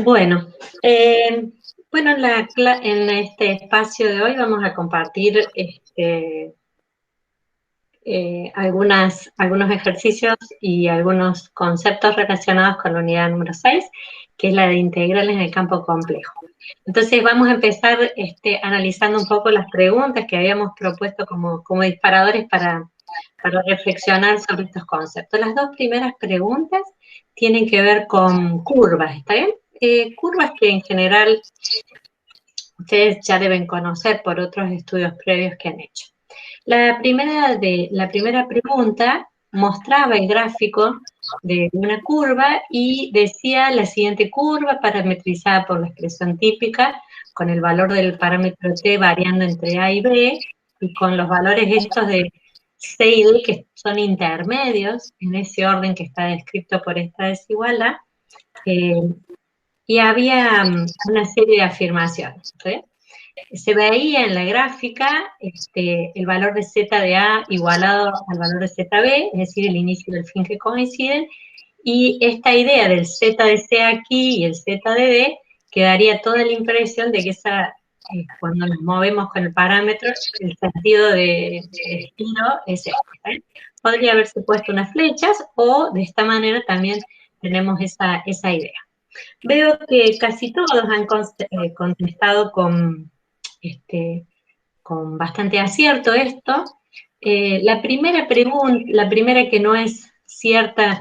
Bueno, en este espacio de hoy vamos a compartir algunos ejercicios y algunos conceptos relacionados con la unidad número 6, que es la de integrales en el campo complejo. Entonces vamos a empezar analizando un poco las preguntas que habíamos propuesto como disparadores para reflexionar sobre estos conceptos. Las dos primeras preguntas tienen que ver con curvas, ¿está bien? Curvas que en general ustedes ya deben conocer por otros estudios previos que han hecho. La primera pregunta mostraba el gráfico de una curva y decía la siguiente curva parametrizada por la expresión típica con el valor del parámetro t variando entre a y b y con los valores estos de c y d que son intermedios en ese orden que está descrito por esta desigualdad. Y había una serie de afirmaciones, ¿sí? Se veía en la gráfica el valor de z de a igualado al valor de z b, es decir, el inicio y el fin que coinciden, y esta idea del z de c aquí y el z de d quedaría toda la impresión de que cuando nos movemos con el parámetro, el sentido de destino es este, ¿eh? Podría haberse puesto unas flechas o de esta manera también tenemos esa idea. Veo que casi todos han contestado con bastante acierto esto. La primera que no es cierta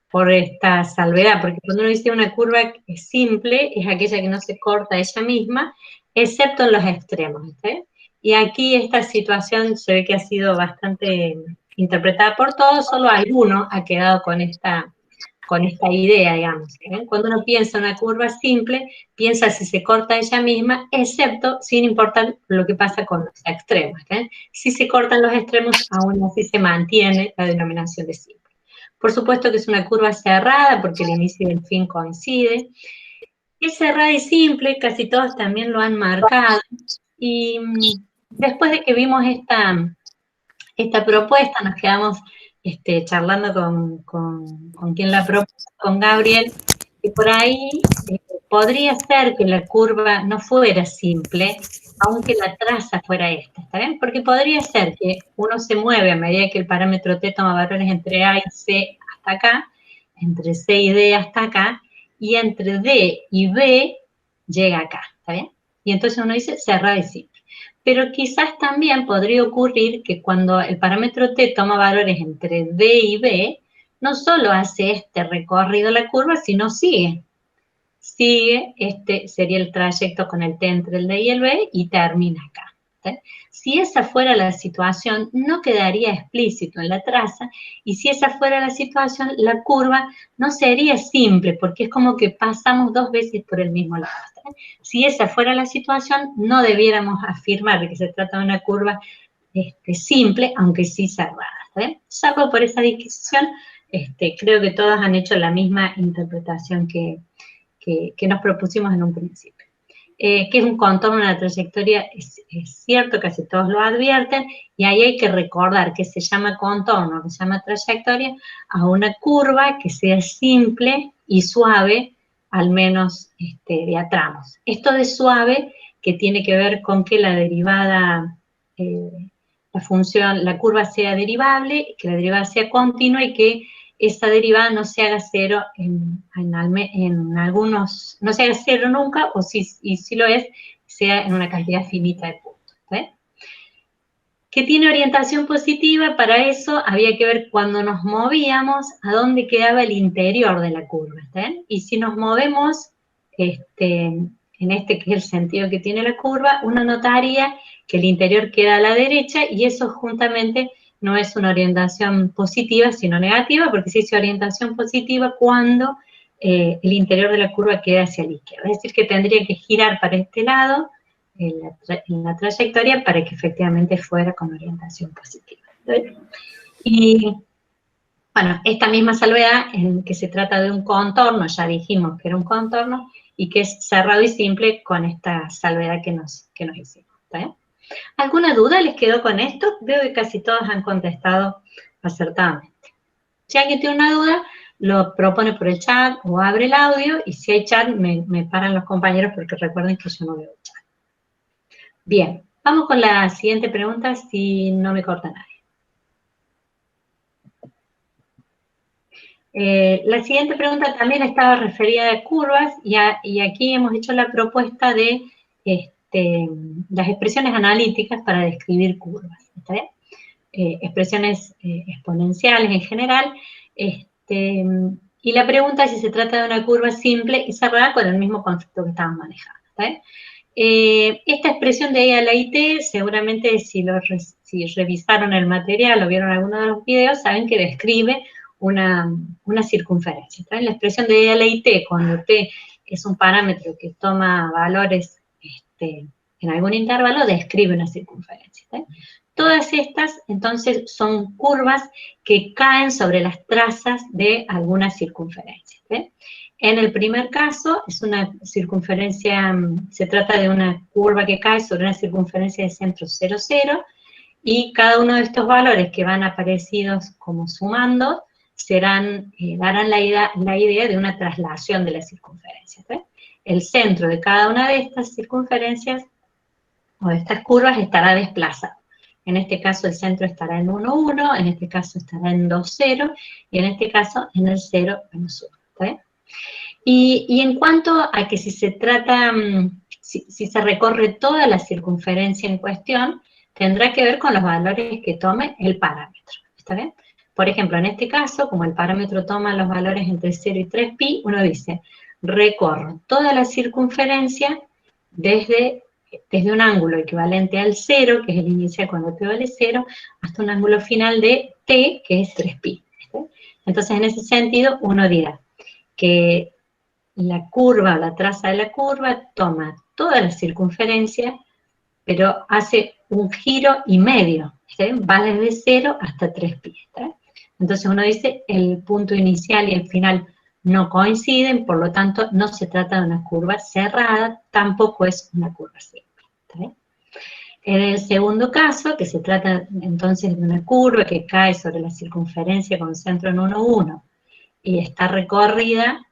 por esta salvedad, porque cuando uno dice una curva es simple, es aquella que no se corta ella misma, excepto en los extremos, ¿sí? Y aquí esta situación se ve que ha sido bastante interpretada por todos, solo alguno ha quedado con esta idea, digamos. ¿Eh? Cuando uno piensa en una curva simple, piensa si se corta ella misma, excepto sin importar lo que pasa con los extremos. ¿Eh? Si se cortan los extremos, aún así se mantiene la denominación de simple. Por supuesto que es una curva cerrada, porque el inicio y el fin coincide. Es cerrada y simple, casi todos también lo han marcado. Y después de que vimos esta propuesta, nos quedamos charlando con quien la propuso, con Gabriel, y por ahí podría ser que la curva no fuera simple, aunque la traza fuera esta, ¿está bien? Porque podría ser que uno se mueve a medida que el parámetro t toma valores entre a y c hasta acá, entre c y d hasta acá, y entre d y b llega acá, ¿está bien? Y entonces uno dice cerrada y simple. Pero quizás también podría ocurrir que cuando el parámetro t toma valores entre d y b, no solo hace este recorrido la curva, sino sigue. Este sería el trayecto con el t entre el d y el b y termina acá. ¿Sí? Si esa fuera la situación, no quedaría explícito en la traza, y si esa fuera la situación, la curva no sería simple, porque es como que pasamos dos veces por el mismo lado. ¿Sí? Si esa fuera la situación, no debiéramos afirmar que se trata de una curva simple, aunque sí cerrada. ¿Sí? Salvo por esa disquisición, creo que todos han hecho la misma interpretación que nos propusimos en un principio. Que es un contorno de la trayectoria, es cierto, casi todos lo advierten, y ahí hay que recordar que se llama contorno, que se llama trayectoria, a una curva que sea simple y suave, al menos de a tramos. Esto de suave, que tiene que ver con que la derivada, la curva sea derivable, que la derivada sea continua y que esa derivada no se haga cero en algunos, no se haga cero nunca, y si lo es, sea en una cantidad finita de puntos. ¿Sí? Que tiene orientación positiva, para eso había que ver cuando nos movíamos a dónde quedaba el interior de la curva. ¿Sí? Y si nos movemos en que es el sentido que tiene la curva, uno notaría que el interior queda a la derecha, y eso juntamente no es una orientación positiva, sino negativa, porque se dice orientación positiva cuando el interior de la curva queda hacia la izquierda. Es decir, que tendría que girar para este lado en la trayectoria para que efectivamente fuera con orientación positiva. Y Bueno, esta misma salvedad en que se trata de un contorno, ya dijimos que era un contorno, y que es cerrado y simple con esta salvedad que nos hicimos. ¿Está bien? ¿Alguna duda les quedó con esto? Veo que casi todos han contestado acertadamente. Si alguien tiene una duda, lo propone por el chat o abre el audio, y si hay chat, me paran los compañeros porque recuerden que yo no veo el chat. Bien, vamos con la siguiente pregunta, si no me corta nadie. La siguiente pregunta también estaba referida a curvas, y aquí hemos hecho la propuesta de las expresiones analíticas para describir curvas. ¿Está bien? Expresiones exponenciales en general, y la pregunta es si se trata de una curva simple y cerrada con el mismo concepto que estamos manejando. ¿Está bien? Esta expresión de E a la IT, seguramente si revisaron el material o vieron alguno de los videos, saben que describe una circunferencia. ¿Está bien? La expresión de E a la IT, cuando T es un parámetro que toma valores en algún intervalo, describe una circunferencia. ¿Está bien? Todas estas, entonces, son curvas que caen sobre las trazas de alguna circunferencia. ¿Sí? En el primer caso, es una circunferencia, se trata de una curva que cae sobre una circunferencia de centro 0, 0, y cada uno de estos valores que van aparecidos como sumando darán la idea de una traslación de la circunferencia. ¿Sí? El centro de cada una de estas circunferencias o de estas curvas estará desplazado. En este caso el centro estará en 1, 1, en este caso estará en 2, 0, y en este caso en el 0, menos 1. ¿Está bien? Y en cuanto a que si se trata, si se recorre toda la circunferencia en cuestión, tendrá que ver con los valores que tome el parámetro. ¿Está bien? Por ejemplo, en este caso, como el parámetro toma los valores entre 0 y 3pi, uno dice, recorro toda la circunferencia desde un ángulo equivalente al 0, que es el inicial cuando t vale 0, hasta un ángulo final de t, que es 3pi. ¿Sí? Entonces, en ese sentido, uno dirá que la curva o la traza de la curva toma toda la circunferencia, pero hace un giro y medio. ¿Sí? Va desde 0 hasta 3pi. ¿Sí? Entonces, uno dice, el punto inicial y el final no coinciden, por lo tanto, no se trata de una curva cerrada, tampoco es una curva simple. ¿Está bien? En el segundo caso, que se trata entonces de una curva que cae sobre la circunferencia con centro en 1, 1, y está recorrida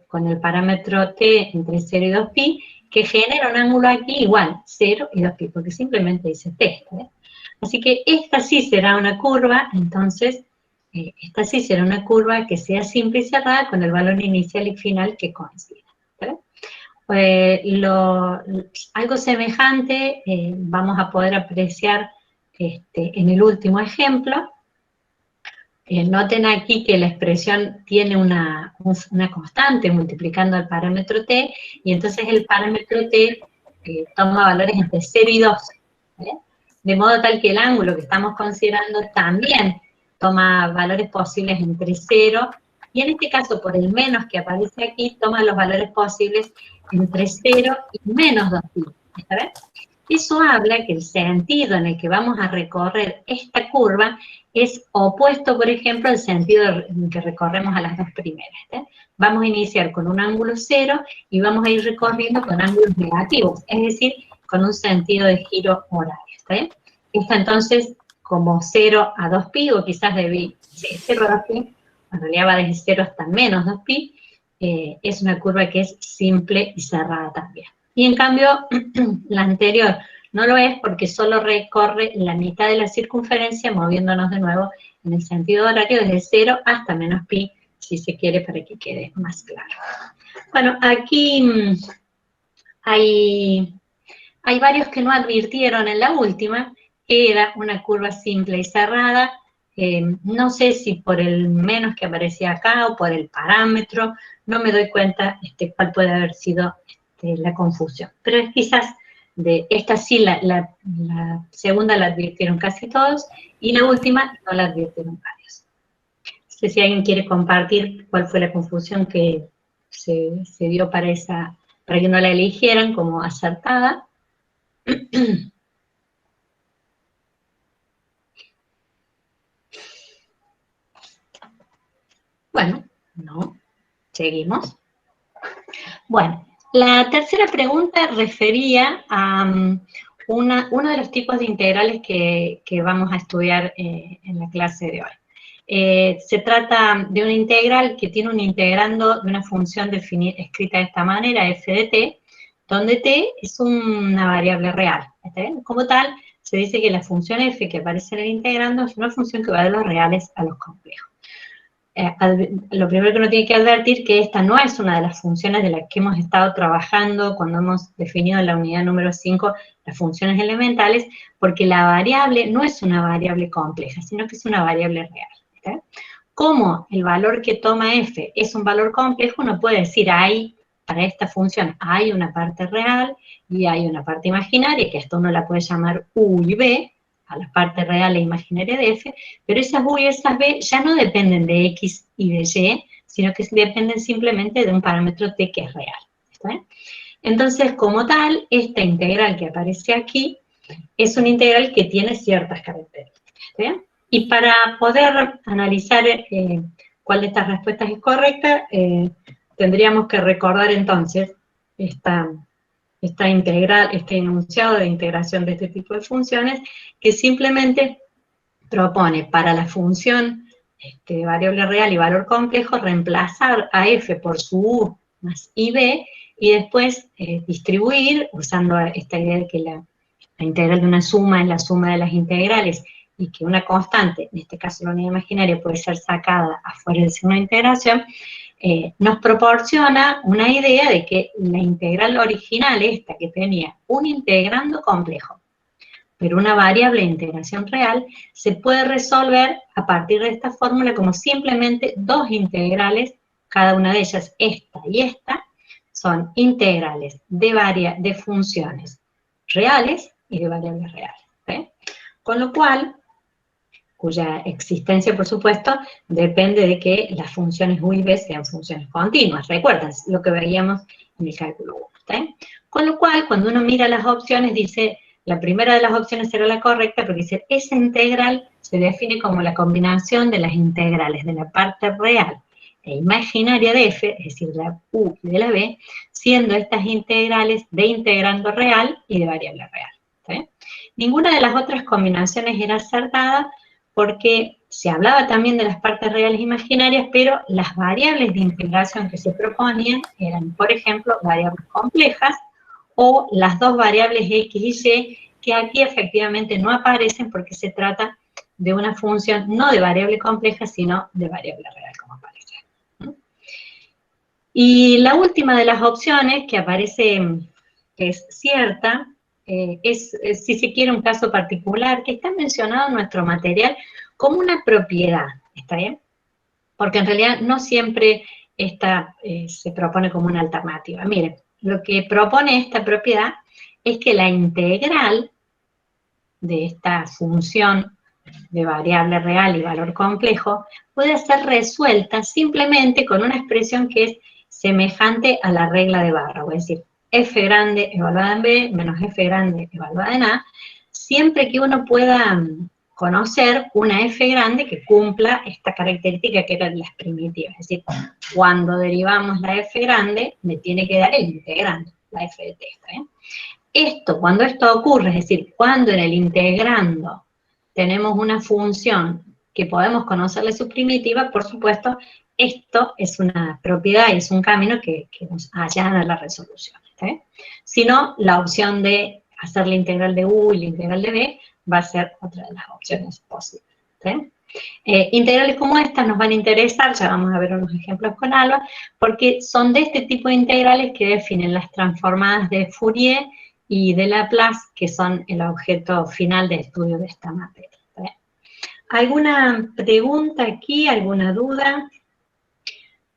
con el parámetro t entre 0 y 2pi, que genera un ángulo aquí igual, 0 y 2pi, porque simplemente dice t. ¿eh? Así que esta sí será una curva, entonces, esta sí será una curva que sea simple y cerrada con el valor inicial y final que coincida. Algo semejante vamos a poder apreciar en el último ejemplo. Noten aquí que la expresión tiene una constante multiplicando el parámetro t, y entonces el parámetro t toma valores entre 0 y 2. ¿Vale? De modo tal que el ángulo que estamos considerando también toma valores posibles entre 0, y en este caso, por el menos que aparece aquí, toma los valores posibles entre 0 y menos 2pi. ¿Está bien? Eso habla que el sentido en el que vamos a recorrer esta curva es opuesto, por ejemplo, al sentido en que recorremos a las dos primeras. ¿sí? Vamos a iniciar con un ángulo 0 y vamos a ir recorriendo con ángulos negativos, es decir, con un sentido de giro horario. ¿está bien? Esta entonces, como 0 a 2pi, o quizás de 0 a 2pi, en realidad va desde 0 hasta menos 2pi, es una curva que es simple y cerrada también. Y en cambio, la anterior no lo es porque solo recorre la mitad de la circunferencia, moviéndonos de nuevo en el sentido horario desde 0 hasta menos pi, si se quiere, para que quede más claro. Bueno, aquí hay varios que no advirtieron en la última, que era una curva simple y cerrada. No sé si por el menos que aparecía acá o por el parámetro, no me doy cuenta cuál puede haber sido la confusión. Pero es quizás de esta sí, la segunda la advirtieron casi todos, y la última no la advirtieron varios. No sé si alguien quiere compartir cuál fue la confusión que se dio para que no la eligieran como acertada. Bueno, no. Seguimos. Bueno, la tercera pregunta refería a uno de los tipos de integrales que vamos a estudiar en la clase de hoy. Se trata de una integral que tiene un integrando de una función escrita de esta manera, f de t, donde t es una variable real. ¿Está bien? Como tal, se dice que la función f que aparece en el integrando es una función que va de los reales a los complejos. Lo primero que uno tiene que advertir que esta no es una de las funciones de las que hemos estado trabajando cuando hemos definido en la unidad número 5 las funciones elementales, porque la variable no es una variable compleja, sino que es una variable real. ¿Está? Como el valor que toma f es un valor complejo, uno puede decir, para esta función hay una parte real y hay una parte imaginaria, que esto uno la puede llamar u y b, a la parte real e imaginaria de f, pero esas u y esas b ya no dependen de x y de y, sino que dependen simplemente de un parámetro t que es real. ¿Está bien? Entonces, como tal, esta integral que aparece aquí es una integral que tiene ciertas características. ¿Está bien? Y para poder analizar cuál de estas respuestas es correcta, tendríamos que recordar entonces esta integral, este enunciado de integración de este tipo de funciones, que simplemente propone para la función variable real y valor complejo reemplazar a f por su u más ib y después distribuir, usando esta idea de que la integral de una suma es la suma de las integrales y que una constante, en este caso la unidad imaginaria, puede ser sacada afuera del signo de integración, nos proporciona una idea de que la integral original, esta que tenía un integrando complejo, pero una variable de integración real, se puede resolver a partir de esta fórmula como simplemente dos integrales, cada una de ellas, esta y esta, son integrales de funciones reales y de variables reales. ¿Sí? Con lo cual, cuya existencia, por supuesto, depende de que las funciones u y b sean funciones continuas. ¿Recuerdan lo que veíamos en el cálculo 1? ¿Sí? Con lo cual, cuando uno mira las opciones, dice, la primera de las opciones será la correcta, porque dice, esa integral se define como la combinación de las integrales de la parte real e imaginaria de f, es decir, la u y de la b, siendo estas integrales de integrando real y de variable real. ¿Sí? Ninguna de las otras combinaciones era acertada, porque se hablaba también de las partes reales imaginarias, pero las variables de integración que se proponían eran, por ejemplo, variables complejas o las dos variables x y y, que aquí efectivamente no aparecen porque se trata de una función no de variable compleja, sino de variable real, como aparece. Y la última de las opciones que aparece, que es cierta, es, si se quiere, un caso particular que está mencionado en nuestro material como una propiedad, ¿está bien? Porque en realidad no siempre esta se propone como una alternativa. Miren, lo que propone esta propiedad es que la integral de esta función de variable real y valor complejo puede ser resuelta simplemente con una expresión que es semejante a la regla de Barrow, es decir, f grande evaluada en b menos f grande evaluada en a, siempre que uno pueda conocer una f grande que cumpla esta característica que eran las primitivas, es decir, cuando derivamos la f grande, me tiene que dar el integrando, la f de t, ¿eh? Cuando esto ocurre, es decir, cuando en el integrando tenemos una función que podemos conocerle su primitiva, por supuesto, esto es una propiedad y es un camino que nos allana la resolución. ¿Sí? Si no, la opción de hacer la integral de u y la integral de b va a ser otra de las opciones posibles. ¿Sí? Integrales como estas nos van a interesar, ya vamos a ver unos ejemplos con Alba, porque son de este tipo de integrales que definen las transformadas de Fourier y de Laplace, que son el objeto final de estudio de esta materia. ¿Alguna pregunta aquí? ¿Alguna duda?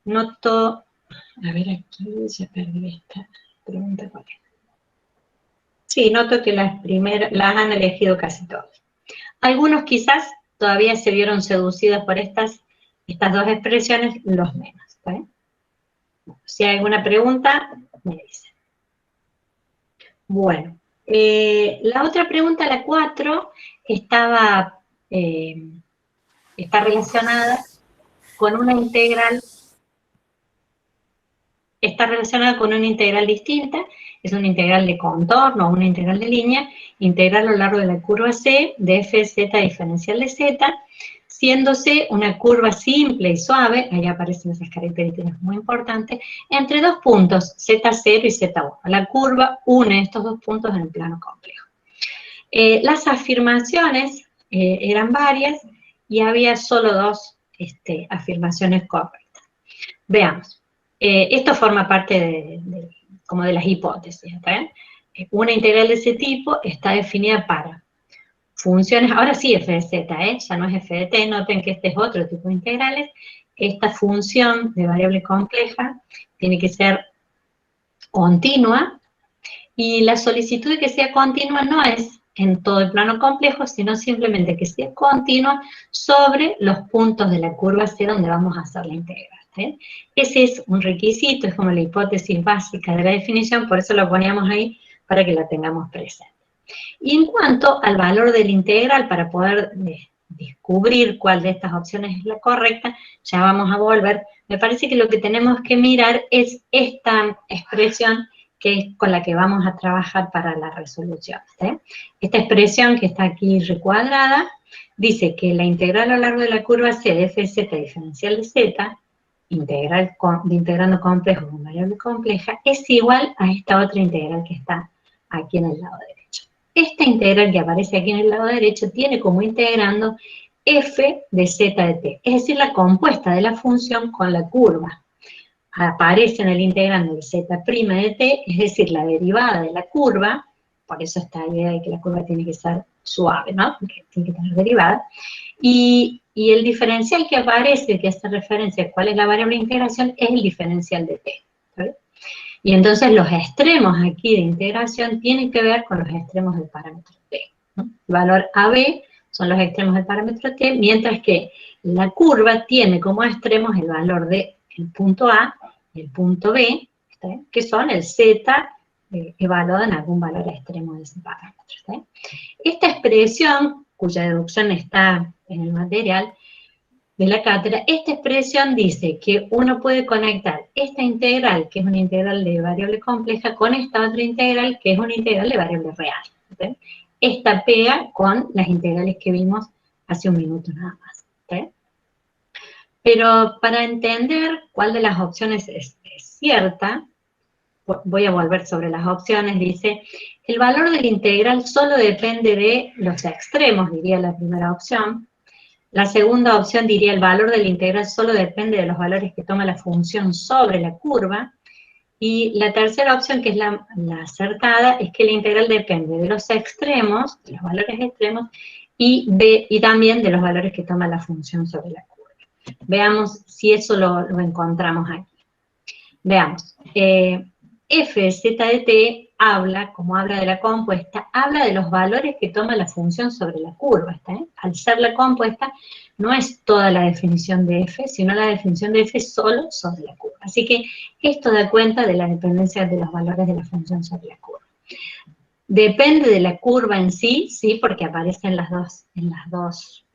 Noto, a ver aquí, ya perdí esta pregunta. Sí, noto que las han elegido casi todos. Algunos quizás todavía se vieron seducidos por estas dos expresiones, los menos. ¿Sí? Si hay alguna pregunta, me dicen. Bueno, la otra pregunta, la 4, está relacionada con una integral, está relacionada con una integral distinta, es una integral de contorno o una integral de línea, integral a lo largo de la curva C de f de z diferencial de z, siéndose una curva simple y suave, ahí aparecen esas características muy importantes, entre dos puntos, z0 y z1. La curva une estos dos puntos en el plano complejo. Las afirmaciones eran varias y había solo dos afirmaciones correctas. Veamos. Esto forma parte como de las hipótesis. Una integral de ese tipo está definida para funciones, ahora sí f de z, ya no es f de t, noten que este es otro tipo de integrales. Esta función de variable compleja tiene que ser continua, y la solicitud de que sea continua no es en todo el plano complejo, sino simplemente que sea continua sobre los puntos de la curva C donde vamos a hacer la integral. Ese es un requisito, es como la hipótesis básica de la definición, por eso lo poníamos ahí para que la tengamos presente. Y en cuanto al valor de la integral, para poder descubrir cuál de estas opciones es la correcta, ya vamos a volver. Me parece que lo que tenemos que mirar es esta expresión que es con la que vamos a trabajar para la resolución. Esta expresión que está aquí recuadrada dice que la integral a lo largo de la curva C de f de z diferencial de z, de integrando complejo con variable compleja, es igual a esta otra integral que está aquí en el lado derecho. Esta integral que aparece aquí en el lado derecho tiene como integrando f de z de t, es decir, la compuesta de la función con la curva. Aparece en el integrando de z' de t, es decir, la derivada de la curva, por eso esta idea de que la curva tiene que ser suave, ¿no? Porque tiene que tener derivada, y el diferencial que aparece, que hace referencia a cuál es la variable de integración, es el diferencial de t, ¿sabes? Y entonces los extremos aquí de integración tienen que ver con los extremos del parámetro t, ¿no? El valor AB son los extremos del parámetro t, mientras que la curva tiene como extremos el valor del punto A y el punto B, que son el z evaluado en algún valor extremo de ese parámetro. Esta expresión, cuya deducción está en el material de la cátedra, esta expresión dice que uno puede conectar esta integral, que es una integral de variable compleja, con esta otra integral, que es una integral de variable real. ¿Sí? Esta pega con las integrales que vimos hace un minuto nada más. ¿Sí? Pero para entender cuál de las opciones es cierta, voy a volver sobre las opciones, dice, el valor de la integral solo depende de los extremos, diría la primera opción. La segunda opción diría el valor de la integral solo depende de los valores que toma la función sobre la curva. Y la tercera opción, que es la acertada, es que la integral depende de los extremos, de los valores extremos, y también de los valores que toma la función sobre la curva. Veamos si eso lo encontramos aquí. Veamos. F de z de t habla, como habla de la compuesta, habla de los valores que toma la función sobre la curva. Al ser la compuesta, no es toda la definición de f, sino la definición de f solo sobre la curva. Así que esto da cuenta de la dependencia de los valores de la función sobre la curva. Depende de la curva en sí, sí, porque aparece en las dos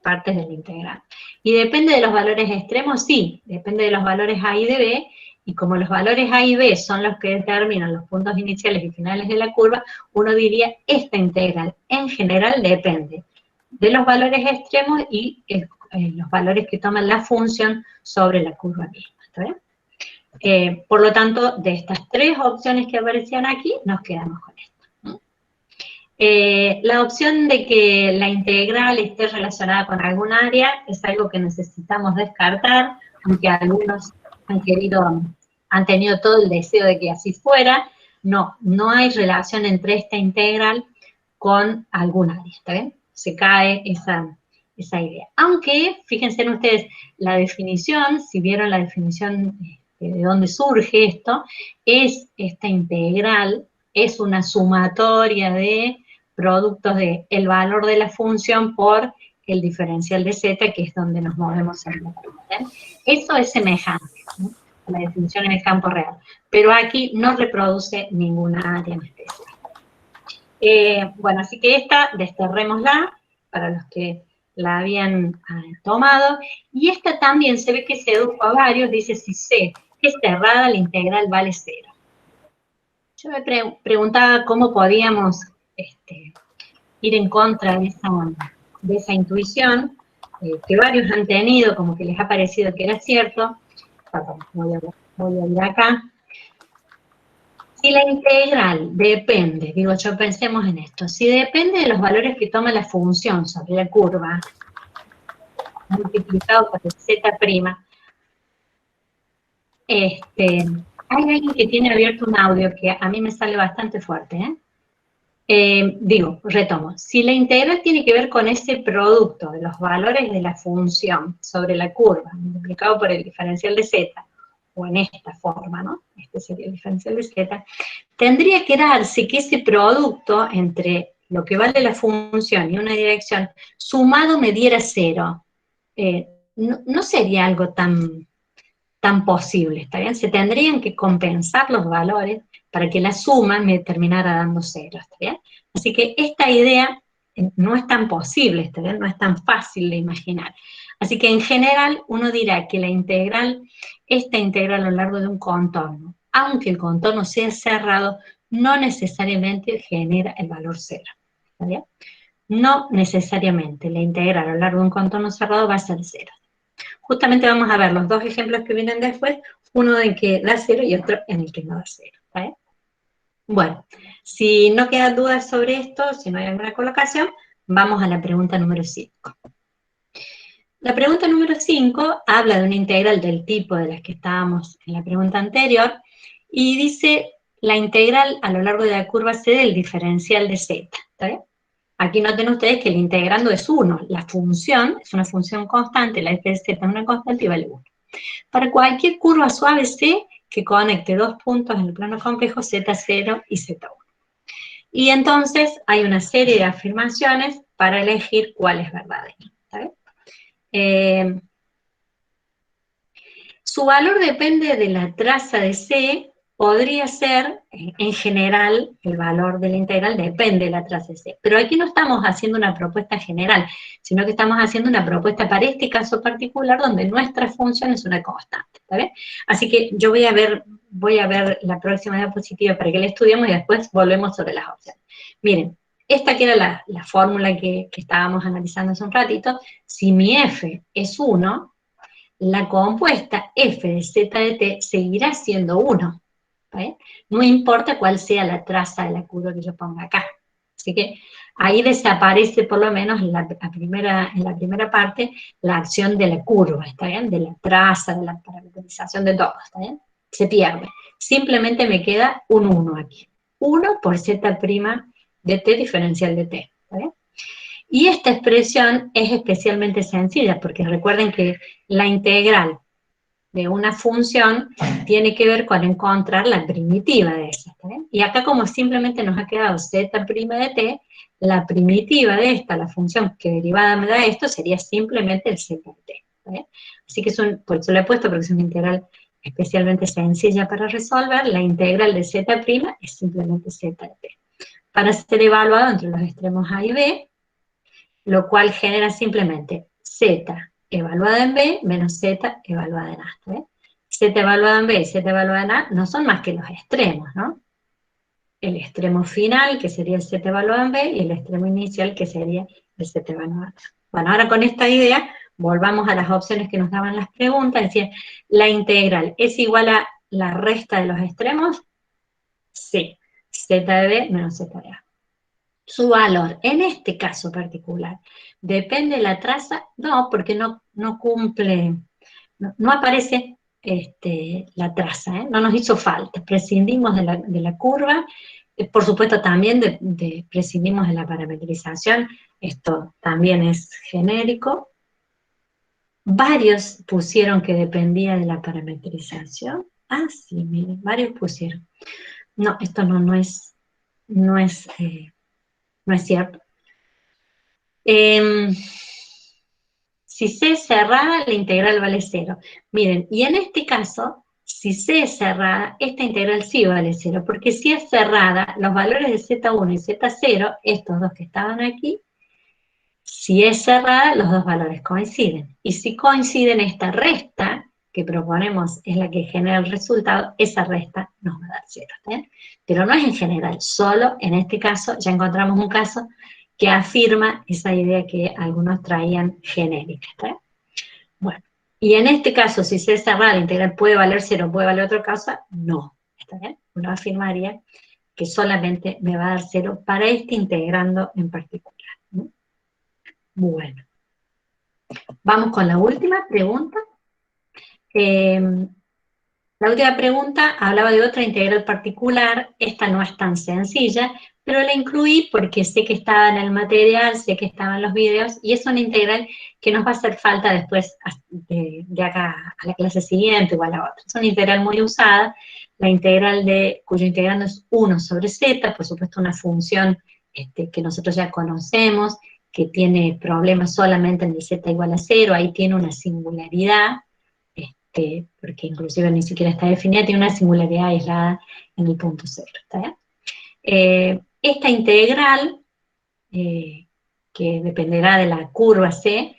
partes de la integral. Y depende de los valores extremos, sí, depende de los valores a y de b, y como los valores a y b son los que determinan los puntos iniciales y finales de la curva, uno diría esta integral en general depende de los valores extremos y los valores que toman la función sobre la curva misma. ¿Está bien? Por lo tanto, de estas tres opciones que aparecían aquí, nos quedamos con esto. La opción de que la integral esté relacionada con algún área es algo que necesitamos descartar, aunque algunos han tenido todo el deseo de que así fuera. No hay relación entre esta integral con algún área, ¿está bien? Se cae esa idea. Aunque, fíjense en ustedes, la definición, si vieron la definición de dónde surge esto, es esta integral, es una sumatoria de productos del valor de la función por el diferencial de z, que es donde nos movemos en la curva. Eso es semejante, ¿no?, a la definición en el campo real, pero aquí no reproduce ninguna área en especial. Bueno, así que esta, desterrémosla, para los que la habían tomado, y esta también se ve que sedujo a varios, dice si C es cerrada, la integral vale 0. Yo me preguntaba cómo podíamos ir en contra de esa intuición, que varios han tenido, como que les ha parecido que era cierto. Perdón, voy a ir acá. Si la integral depende, digo yo, pensemos en esto, si depende de los valores que toma la función sobre la curva, multiplicado por el z', hay alguien que tiene abierto un audio que a mí me sale bastante fuerte, retomo, si la integral tiene que ver con ese producto de los valores de la función sobre la curva, multiplicado por el diferencial de z, o en esta forma, ¿no? Este sería el diferencial de z, tendría que darse que ese producto entre lo que vale la función y una dirección, sumado me diera 0. No sería algo tan posible, ¿está bien? Se tendrían que compensar los valores para que la suma me terminara dando 0, ¿está bien? Así que esta idea no es tan posible, ¿está bien? No es tan fácil de imaginar. Así que en general uno dirá que esta integral a lo largo de un contorno, aunque el contorno sea cerrado, no necesariamente genera el valor 0, ¿está bien? No necesariamente la integral a lo largo de un contorno cerrado va a ser 0. Justamente vamos a ver los dos ejemplos que vienen después, uno en que da 0 y otro en el que no da 0, ¿vale? Bueno, si no quedan dudas sobre esto, si no hay alguna colocación, vamos a la pregunta número 5. La pregunta número 5 habla de una integral del tipo de las que estábamos en la pregunta anterior, y dice la integral a lo largo de la curva C del diferencial de z, ¿está bien? Aquí noten ustedes que el integrando es 1, la función es una función constante, la f de z es una constante y vale 1. Para cualquier curva suave C que conecte dos puntos en el plano complejo Z0 y Z1. Y entonces hay una serie de afirmaciones para elegir cuál es verdadero. Su valor depende de la traza de C, podría ser, en general, el valor de la integral depende de la traza de C. Pero aquí no estamos haciendo una propuesta general, sino que estamos haciendo una propuesta para este caso particular donde nuestra función es una constante, ¿está bien? Así que yo voy a ver la próxima diapositiva para que la estudiemos y después volvemos sobre las opciones. Miren, esta que era la fórmula que estábamos analizando hace un ratito, si mi f es 1, la compuesta f de z de t seguirá siendo 1. ¿Vale? No importa cuál sea la traza de la curva que yo ponga acá. Así que ahí desaparece por lo menos en la primera parte la acción de la curva, ¿está bien? De la traza, de la parametrización de todo, ¿está bien? Se pierde. Simplemente me queda un 1 aquí. 1 por z' de t diferencial de t, ¿está bien? Y esta expresión es especialmente sencilla, porque recuerden que la integral de una función tiene que ver con encontrar la primitiva de esa, ¿está bien? Y acá como simplemente nos ha quedado z' de t, la primitiva de esta, la función que derivada me da esto, sería simplemente el z de t, ¿está bien? Así que por eso lo he puesto, porque es una integral especialmente sencilla para resolver. La integral de z' es simplemente z de t. Para ser evaluado entre los extremos a y b, lo cual genera simplemente z evaluada en b menos z evaluada en a. ¿Ve? Z evaluada en b y z evaluada en a no son más que los extremos, ¿no? El extremo final, que sería el z evaluado en b, y el extremo inicial, que sería el z evaluado en a. Bueno, ahora con esta idea, volvamos a las opciones que nos daban las preguntas. Decía, ¿la integral es igual a la resta de los extremos? Sí. Z de b menos z de a. Su valor, en este caso particular, ¿depende de la traza? No, porque no cumple, no aparece la traza, ¿eh? No nos hizo falta, prescindimos de la curva, por supuesto también prescindimos de la parametrización, esto también es genérico. Varios pusieron que dependía de la parametrización. Ah, sí, miren, varios pusieron. No, esto no es cierto. Si C es cerrada, la integral vale 0. Miren, y en este caso, si C es cerrada, esta integral sí vale 0, porque si es cerrada, los valores de Z1 y Z0, estos dos que estaban aquí, Si es cerrada, los dos valores coinciden. Y si coinciden, esta resta que proponemos es la que genera el resultado, esa resta nos va a dar 0. ¿Bien? Pero no es en general, solo en este caso ya encontramos un caso que afirma esa idea que algunos traían genérica. ¿Está bien? Bueno, y en este caso, si se es cerrada, la integral puede valer 0, puede valer otra cosa, no. ¿Está bien? Uno afirmaría que solamente me va a dar 0 para este integrando en particular. ¿No? Bueno, vamos con la última pregunta. La última pregunta hablaba de otra integral particular, esta no es tan sencilla, pero la incluí porque sé que estaba en el material, sé que estaba en los videos, y es una integral que nos va a hacer falta después de acá a la clase siguiente o a la otra. Es una integral muy usada, la integral cuyo integrando es 1 sobre z, por supuesto una función que nosotros ya conocemos, que tiene problemas solamente en el z igual a 0, ahí tiene una singularidad, porque inclusive ni siquiera está definida, tiene una singularidad aislada en el punto 0. ¿Está bien? Esta integral, que dependerá de la curva C,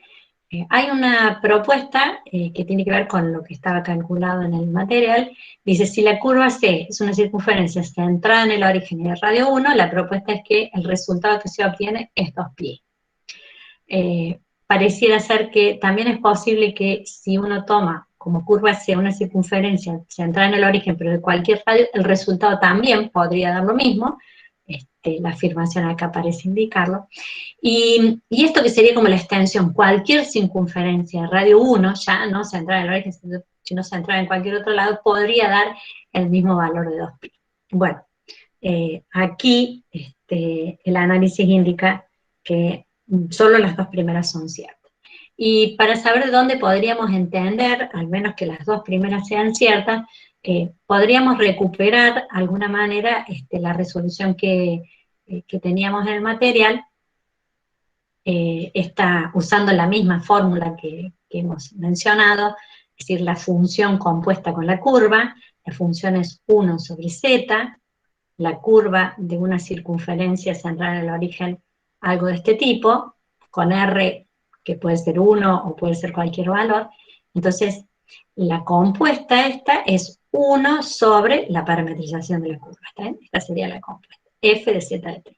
hay una propuesta que tiene que ver con lo que estaba calculado en el material. Dice, si la curva C es una circunferencia centrada en el origen y el radio 1, la propuesta es que el resultado que se obtiene es 2pi. Pareciera ser que también es posible que si uno toma como curva C una circunferencia centrada en el origen, pero de cualquier radio, el resultado también podría dar lo mismo. La afirmación acá parece indicarlo. Y esto que sería como la extensión, cualquier circunferencia radio 1, ya no centrada en el origen, sino centrada en cualquier otro lado, podría dar el mismo valor de 2pi. Bueno, aquí el análisis indica que solo las dos primeras son ciertas. Y para saber de dónde podríamos entender, al menos que las dos primeras sean ciertas, podríamos recuperar de alguna manera la resolución que teníamos en el material, está usando la misma fórmula que hemos mencionado, es decir, la función compuesta con la curva, la función es 1 sobre z, la curva de una circunferencia centrada en el origen, algo de este tipo, con R que puede ser 1 o puede ser cualquier valor. Entonces, la compuesta esta es 1 sobre la parametrización de la curva. ¿Está bien? Esta sería la compuesta, f de z de t.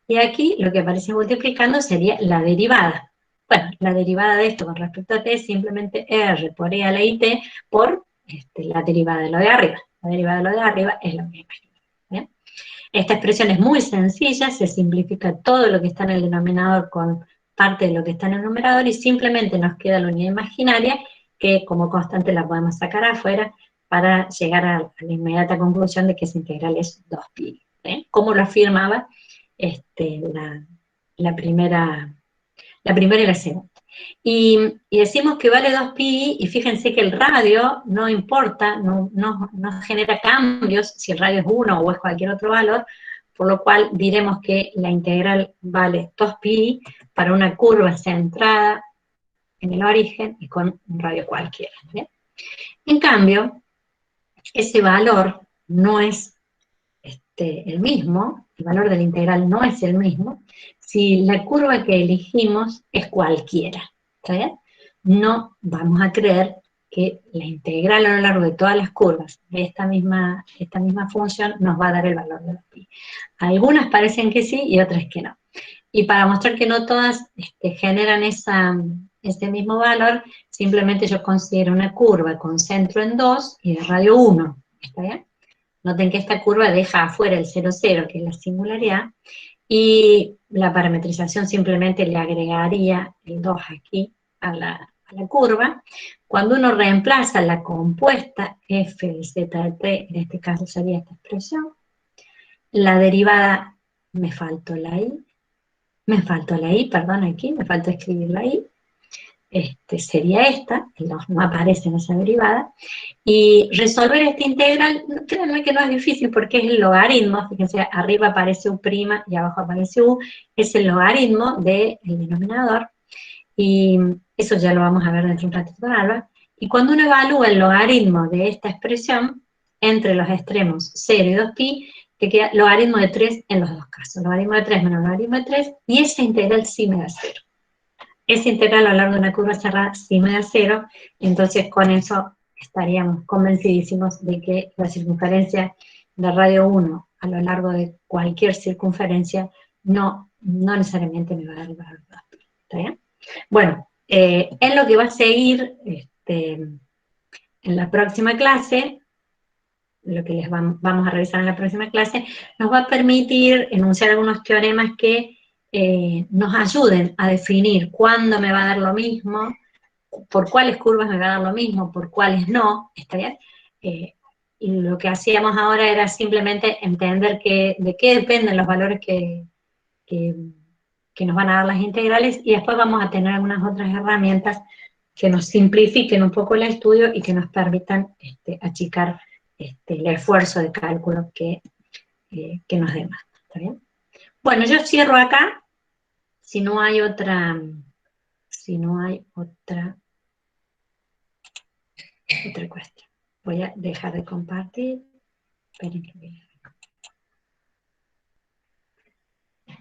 Y aquí lo que aparece multiplicando sería la derivada. Bueno, la derivada de esto con respecto a t es simplemente r por e a la it por la derivada de lo de arriba. La derivada de lo de arriba es lo mismo. ¿Bien? Esta expresión es muy sencilla, se simplifica todo lo que está en el denominador con parte de lo que está en el numerador y simplemente nos queda la unidad imaginaria que como constante la podemos sacar afuera para llegar a la inmediata conclusión de que esa integral es 2pi. Como lo afirmaba la primera y la segunda. Y decimos que vale 2pi, y fíjense que el radio no importa, no genera cambios si el radio es 1 o es cualquier otro valor, por lo cual diremos que la integral vale 2pi para una curva centrada en el origen y con un radio cualquiera. ¿Bien? En cambio, ese valor no es el mismo, el valor de la integral no es el mismo, si la curva que elegimos es cualquiera. ¿Está bien? No vamos a creer que la integral a lo largo de todas las curvas de esta misma función nos va a dar el valor de 2pi. Algunas parecen que sí y otras que no. Y para mostrar que no todas generan ese mismo valor, simplemente yo considero una curva con centro en 2 y de radio 1. ¿Está bien? Noten que esta curva deja afuera el 0, 0, que es la singularidad, y la parametrización simplemente le agregaría el 2 aquí a la curva. Cuando uno reemplaza la compuesta f de z de t, en este caso sería esta expresión, la derivada, me faltó la i, perdón, aquí, me faltó escribir la i, sería esta, no aparece en esa derivada, y resolver esta integral, créanme que no es difícil porque es el logaritmo, fíjense, arriba aparece u' y abajo aparece u, es el logaritmo del denominador, y eso ya lo vamos a ver dentro de un ratito con Alba, y cuando uno evalúa el logaritmo de esta expresión, entre los extremos 0 y 2pi, te queda logaritmo de 3 en los dos casos, logaritmo de 3 menos logaritmo de 3, y esa integral sí me da 0. esa integral a lo largo de una curva cerrada sí me da 0, entonces con eso estaríamos convencidísimos de que la circunferencia de radio 1 a lo largo de cualquier circunferencia no necesariamente me va a dar el valor de 2. ¿Está bien? Bueno, en lo que va a seguir en la próxima clase, lo que vamos a revisar en la próxima clase, nos va a permitir enunciar algunos teoremas que nos ayuden a definir cuándo me va a dar lo mismo, por cuáles curvas me va a dar lo mismo, por cuáles no, ¿está bien? Y lo que hacíamos ahora era simplemente entender de qué dependen los valores que, que nos van a dar las integrales, y después vamos a tener algunas otras herramientas que nos simplifiquen un poco el estudio y que nos permitan achicar el esfuerzo de cálculo que nos demanda. ¿Está bien? Bueno, yo cierro acá, si no hay otra cuestión. Voy a dejar de compartir. Esperen que voy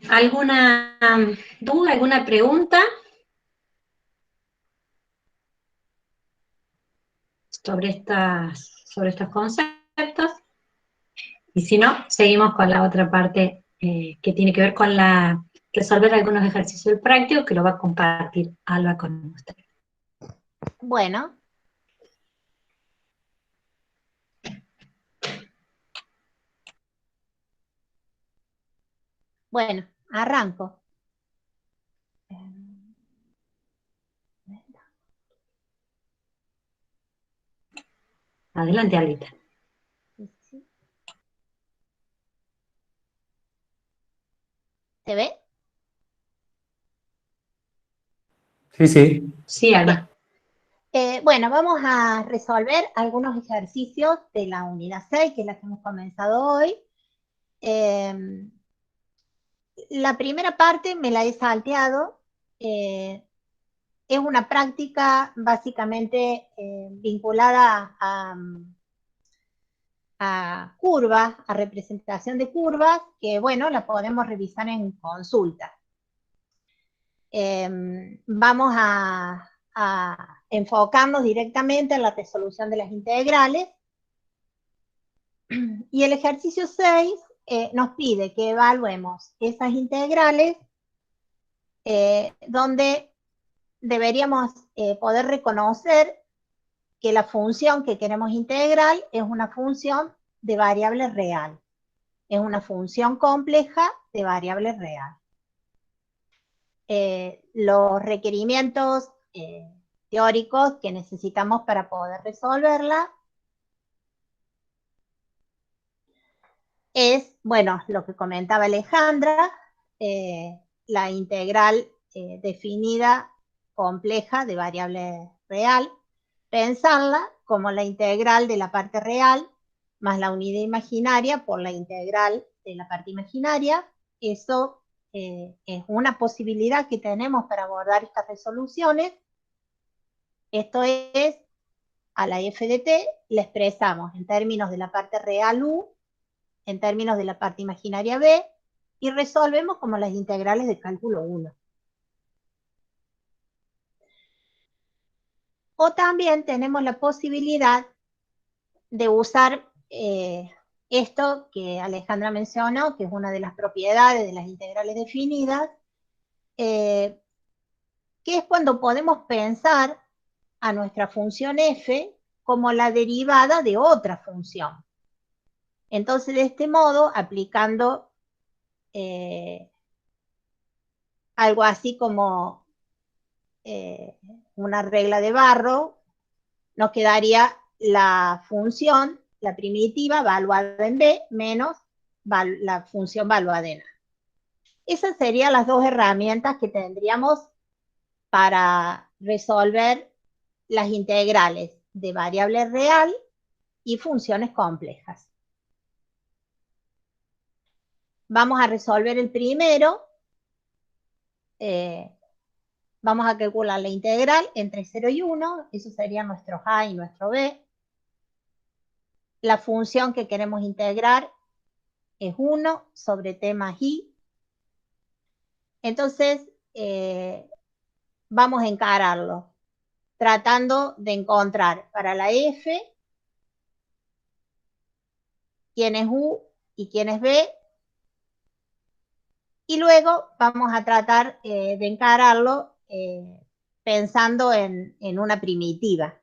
¿Alguna duda, alguna pregunta sobre estos conceptos? Y si no, seguimos con la otra parte que tiene que ver con resolver algunos ejercicios prácticos que lo va a compartir Alba con usted. Bueno. Bueno, arranco. Adelante, Alita. ¿Se ve? Sí, sí. Sí, Alba. Bueno, vamos a resolver algunos ejercicios de la unidad 6, que es la que hemos comenzado hoy. La primera parte me la he salteado. Es una práctica básicamente vinculada a curvas, a representación de curvas, que bueno, la podemos revisar en consulta. Vamos a enfocarnos directamente en la resolución de las integrales. Y el ejercicio 6 nos pide que evaluemos esas integrales donde deberíamos poder reconocer que la función que queremos integrar es una función de variable real. Es una función compleja de variable real. Los requerimientos teóricos que necesitamos para poder resolverla es, bueno, lo que comentaba Alejandra, la integral definida compleja de variable real, pensarla como la integral de la parte real más la unidad imaginaria por la integral de la parte imaginaria. Eso es una posibilidad que tenemos para abordar estas resoluciones. Esto es, a la f de t la expresamos en términos de la parte real u, en términos de la parte imaginaria b, y resolvemos como las integrales de cálculo 1. O también tenemos la posibilidad de usar esto que Alejandra mencionó, que es una de las propiedades de las integrales definidas, que es cuando podemos pensar a nuestra función f como la derivada de otra función. Entonces, de este modo, aplicando algo así como una regla de Barrow, nos quedaría la función, la primitiva, valuada en b, menos la función valuada en a. Esas serían las dos herramientas que tendríamos para resolver las integrales de variable real y funciones complejas. Vamos a resolver el primero. Vamos a calcular la integral entre 0 y 1. Eso sería nuestro a y nuestro b. La función que queremos integrar es 1 sobre t más i. Entonces, vamos a encararlo, tratando de encontrar para la f quién es u y quién es b, y luego vamos a tratar de encararlo pensando en una primitiva.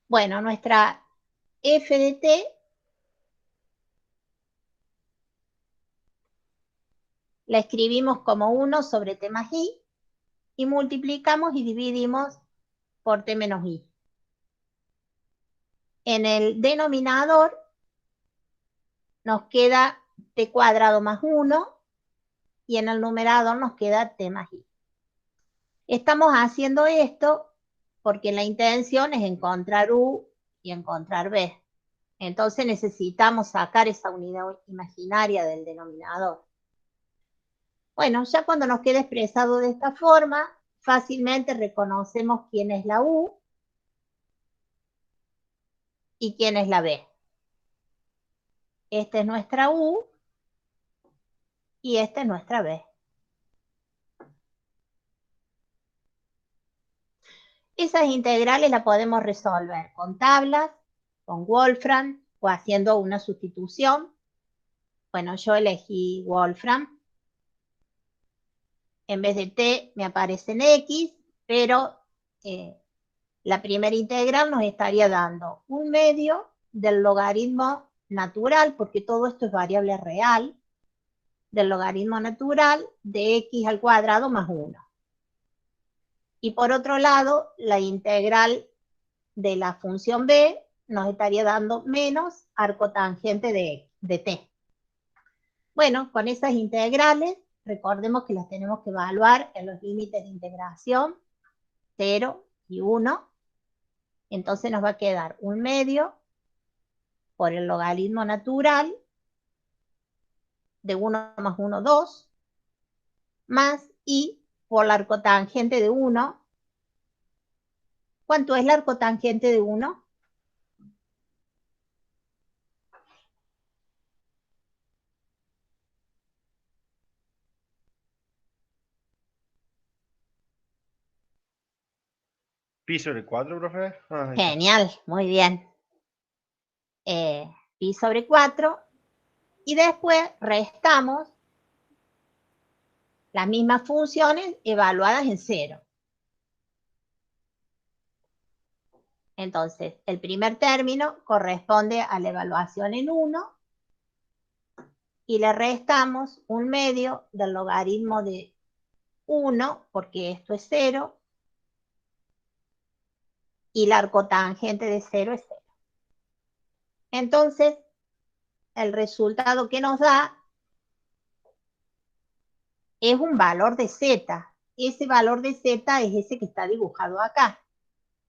Bueno, nuestra f de t la escribimos como 1 sobre t más i, y multiplicamos y dividimos por t menos i. En el denominador nos queda t cuadrado más 1, y en el numerador nos queda t más i. Estamos haciendo esto porque la intención es encontrar u y encontrar b. Entonces necesitamos sacar esa unidad imaginaria del denominador. Bueno, ya cuando nos quede expresado de esta forma, fácilmente reconocemos quién es la u y quién es la b. Esta es nuestra u y esta es nuestra b. Esas integrales las podemos resolver con tablas, con Wolfram o haciendo una sustitución. Bueno, yo elegí Wolfram. En vez de t me aparece en x, pero la primera integral nos estaría dando 1/2 del logaritmo natural, porque todo esto es variable real, del logaritmo natural de x al cuadrado más 1. Y por otro lado, la integral de la función b nos estaría dando menos arcotangente de t. Bueno, con esas integrales, recordemos que las tenemos que evaluar en los límites de integración, 0 y 1. Entonces nos va a quedar 1/2 por el logaritmo natural de 1 más 1, 2, más i por la arcotangente de 1. ¿Cuánto es la arcotangente de 1? Pi sobre 4, profe. Genial, muy bien. Pi sobre 4. Y después restamos las mismas funciones evaluadas en 0. Entonces, el primer término corresponde a la evaluación en 1 y le restamos 1/2 del logaritmo de 1, porque esto es 0, y la arcotangente de 0 es 0. Entonces, el resultado que nos da es un valor de z. Ese valor de z es ese que está dibujado acá.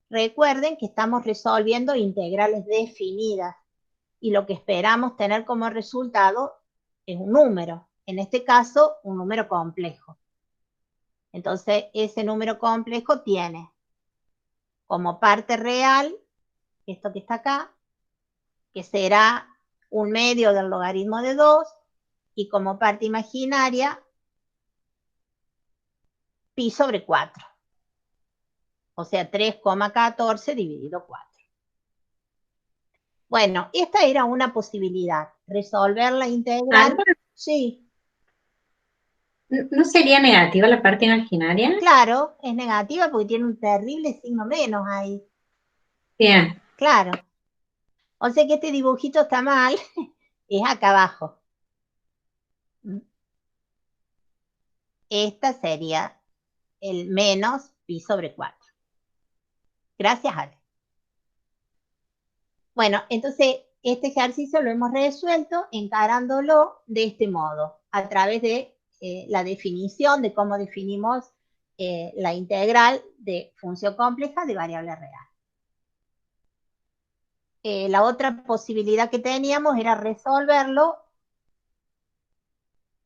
Recuerden que estamos resolviendo integrales definidas y lo que esperamos tener como resultado es un número. En este caso, un número complejo. Entonces, ese número complejo tiene como parte real, esto que está acá, que será 1/2 del logaritmo de 2, y como parte imaginaria, pi sobre 4. O sea, 3,14 dividido 4. Bueno, esta era una posibilidad, resolver la integral. Álvaro, Sí, ¿no sería negativa la parte imaginaria? claro, es negativa porque tiene un terrible signo menos ahí. Bien. Claro. O sea que este dibujito está mal, es acá abajo. Esta sería el menos pi sobre 4. Gracias, Ale. Bueno, entonces este ejercicio lo hemos resuelto encarándolo de este modo, a través de la definición de cómo definimos la integral de función compleja de variable real. La otra posibilidad que teníamos era resolverlo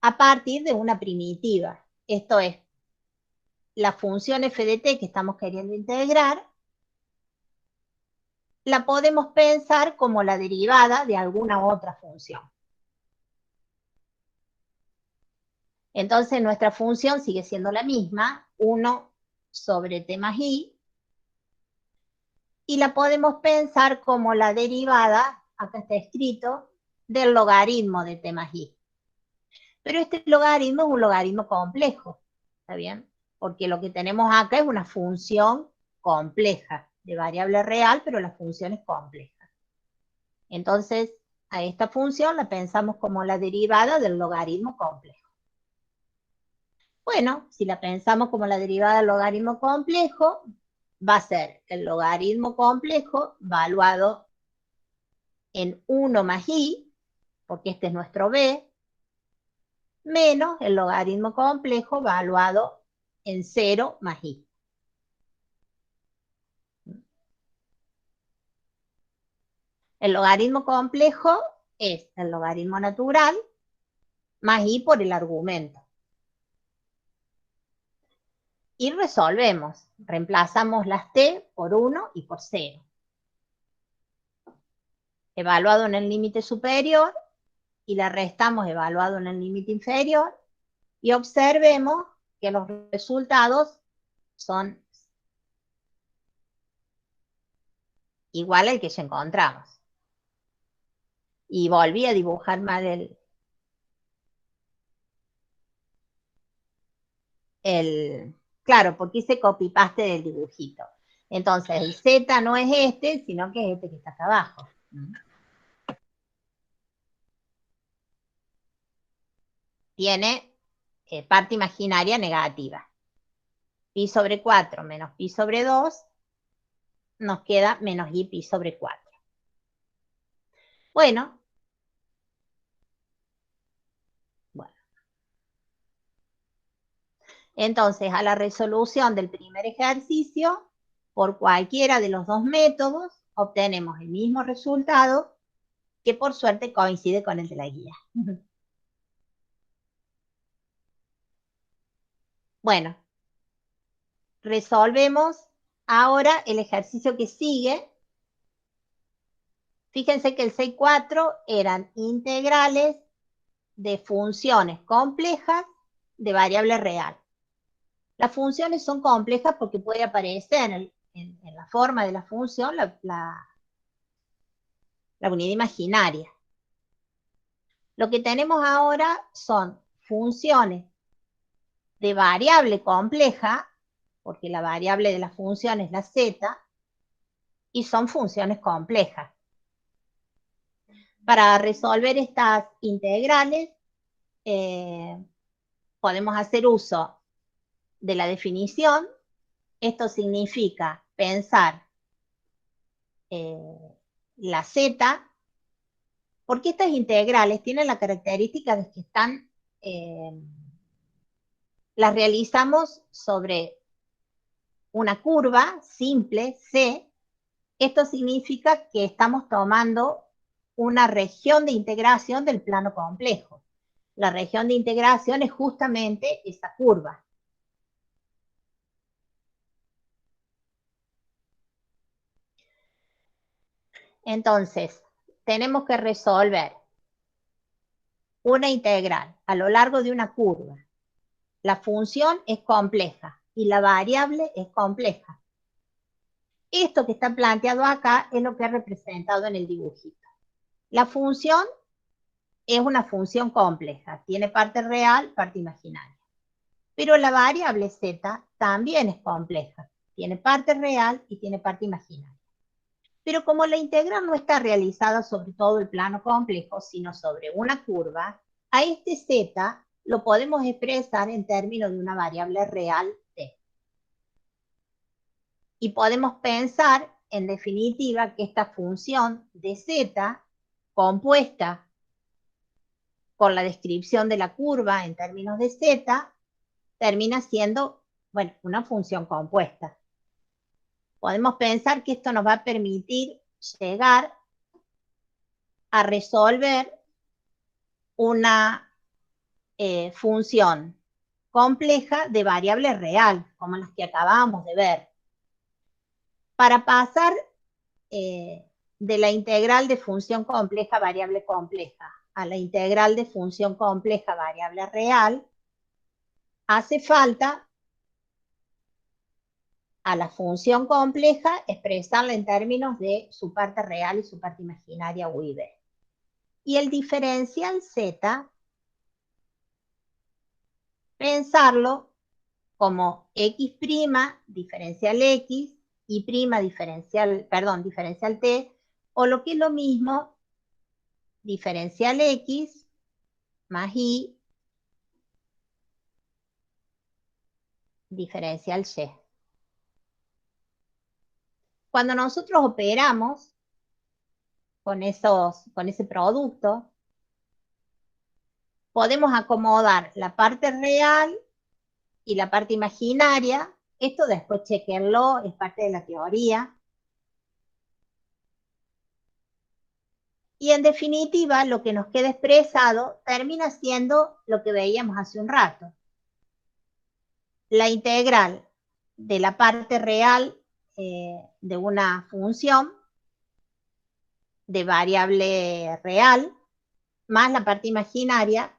a partir de una primitiva. Esto es, la función f de t que estamos queriendo integrar, la podemos pensar como la derivada de alguna otra función. Entonces nuestra función sigue siendo la misma, 1 sobre t más i, y la podemos pensar como la derivada, acá está escrito, del logaritmo de t más i. Pero este logaritmo es un logaritmo complejo, ¿está bien? Porque lo que tenemos acá es una función compleja, de variable real, pero la función es compleja. Entonces, a esta función la pensamos como la derivada del logaritmo complejo. Bueno, si la pensamos como la derivada del logaritmo complejo, va a ser el logaritmo complejo valuado en 1 más i, porque este es nuestro b, menos el logaritmo complejo valuado en 0 más i. El logaritmo complejo es el logaritmo natural más i por el argumento. Y resolvemos. Reemplazamos las t por 1 y por 0. Evaluado en el límite superior y la restamos evaluado en el límite inferior y observemos que los resultados son igual al que ya encontramos. Y volví a dibujar mal claro, porque hice copy-paste del dibujito. Entonces, el Z no es este, sino que es este que está acá abajo. Tiene parte imaginaria negativa. Pi sobre 4 menos pi sobre 2 nos queda menos i pi sobre 4. Bueno. Entonces, a la resolución del primer ejercicio, por cualquiera de los dos métodos, obtenemos el mismo resultado, que por suerte coincide con el de la guía. Bueno, resolvemos ahora el ejercicio que sigue. Fíjense que el 6.4 eran integrales de funciones complejas de variable real. Las funciones son complejas porque puede aparecer en la forma de la función la unidad imaginaria. Lo que tenemos ahora son funciones de variable compleja, porque la variable de la función es la z, y son funciones complejas. Para resolver estas integrales, podemos hacer uso de la definición. Esto significa pensar la z, porque estas integrales tienen la característica de que están, las realizamos sobre una curva simple, C. Esto significa que estamos tomando una región de integración del plano complejo. La región de integración es justamente esa curva. Entonces, tenemos que resolver una integral a lo largo de una curva. La función es compleja y la variable es compleja. Esto que está planteado acá es lo que he representado en el dibujito. La función es una función compleja, tiene parte real, parte imaginaria. Pero la variable z también es compleja, tiene parte real y tiene parte imaginaria. Pero como la integral no está realizada sobre todo el plano complejo, sino sobre una curva, a este z lo podemos expresar en términos de una variable real t. Y podemos pensar, en definitiva, que esta función de z, compuesta por la descripción de la curva en términos de z, termina siendo, bueno, una función compuesta. Podemos pensar que esto nos va a permitir llegar a resolver una función compleja de variable real, como las que acabamos de ver. Para pasar de la integral de función compleja variable compleja a la integral de función compleja variable real, hace falta a la función compleja expresarla en términos de su parte real y su parte imaginaria u y b. Y el diferencial z, pensarlo como x' diferencial x, y' diferencial t, o lo que es lo mismo, diferencial x más y diferencial y. Cuando nosotros operamos con ese producto, podemos acomodar la parte real y la parte imaginaria. Esto después chequenlo, es parte de la teoría. Y en definitiva, lo que nos queda expresado termina siendo lo que veíamos hace un rato. La integral de la parte real de una función de variable real más la parte imaginaria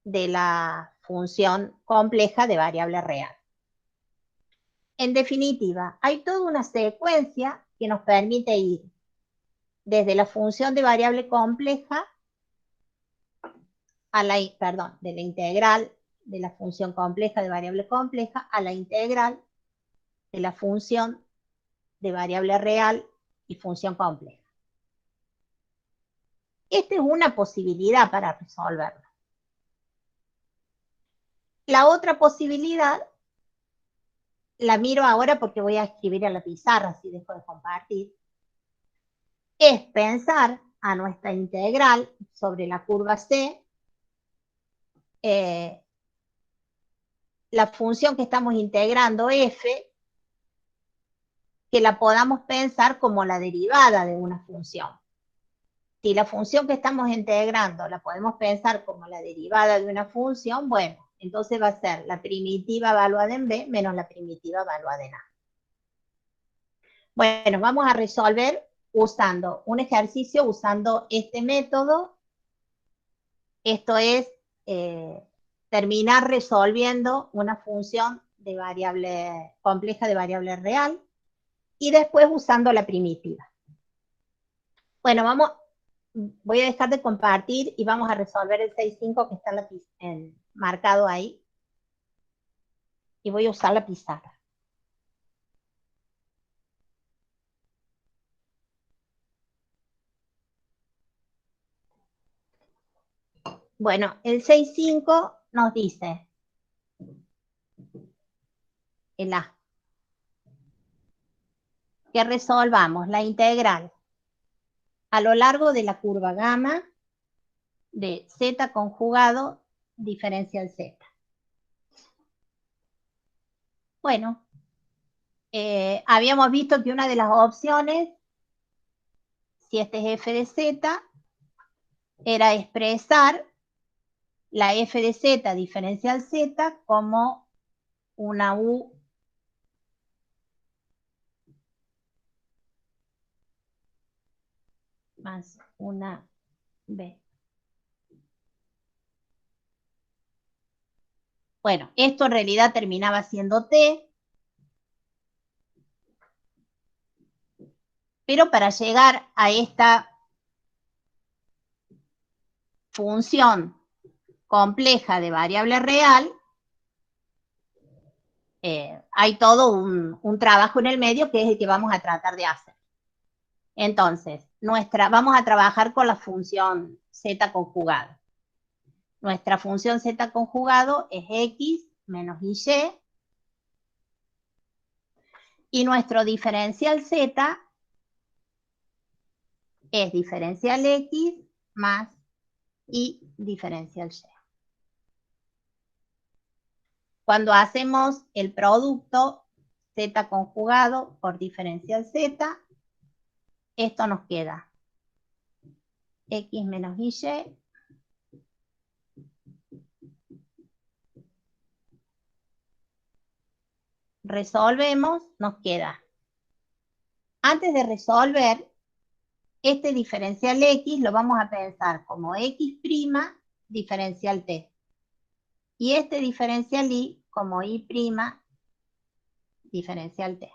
de la función compleja de variable real. En definitiva, hay toda una secuencia que nos permite ir desde la función de variable compleja a la, de la integral de la función compleja de variable compleja a la integral de la función de variable real y función compleja. Esta es una posibilidad para resolverlo. La otra posibilidad, la miro ahora porque voy a escribir a la pizarra, así dejo de compartir, es pensar a nuestra integral sobre la curva C, la función que estamos integrando f, que la podamos pensar como la derivada de una función. Si la función que estamos integrando la podemos pensar como la derivada de una función, bueno, entonces va a ser la primitiva evaluada en B menos la primitiva evaluada en A. Bueno, vamos a resolver usando un ejercicio, usando este método. Esto es terminar resolviendo una función de variable compleja de variable real y después usando la primitiva. Bueno, voy a dejar de compartir y vamos a resolver el 6.5 que está marcado ahí. Y voy a usar la pizarra. Bueno, el 6.5 nos dice el A, que resolvamos la integral a lo largo de la curva gamma de z conjugado diferencial z. Bueno, habíamos visto que una de las opciones, si este es f de z, era expresar la f de z diferencial z como una u más una b. Bueno, esto en realidad terminaba siendo t, pero para llegar a esta función compleja de variable real, hay todo un trabajo en el medio que es el que vamos a tratar de hacer. Entonces, vamos a trabajar con la función z conjugado. Nuestra función z conjugado es x menos y, y nuestro diferencial z es diferencial x más y diferencial y. Cuando hacemos el producto z conjugado por diferencial z, esto nos queda x menos y. Resolvemos, nos queda. Antes de resolver, este diferencial x lo vamos a pensar como x' diferencial t. y este diferencial y como y' diferencial t.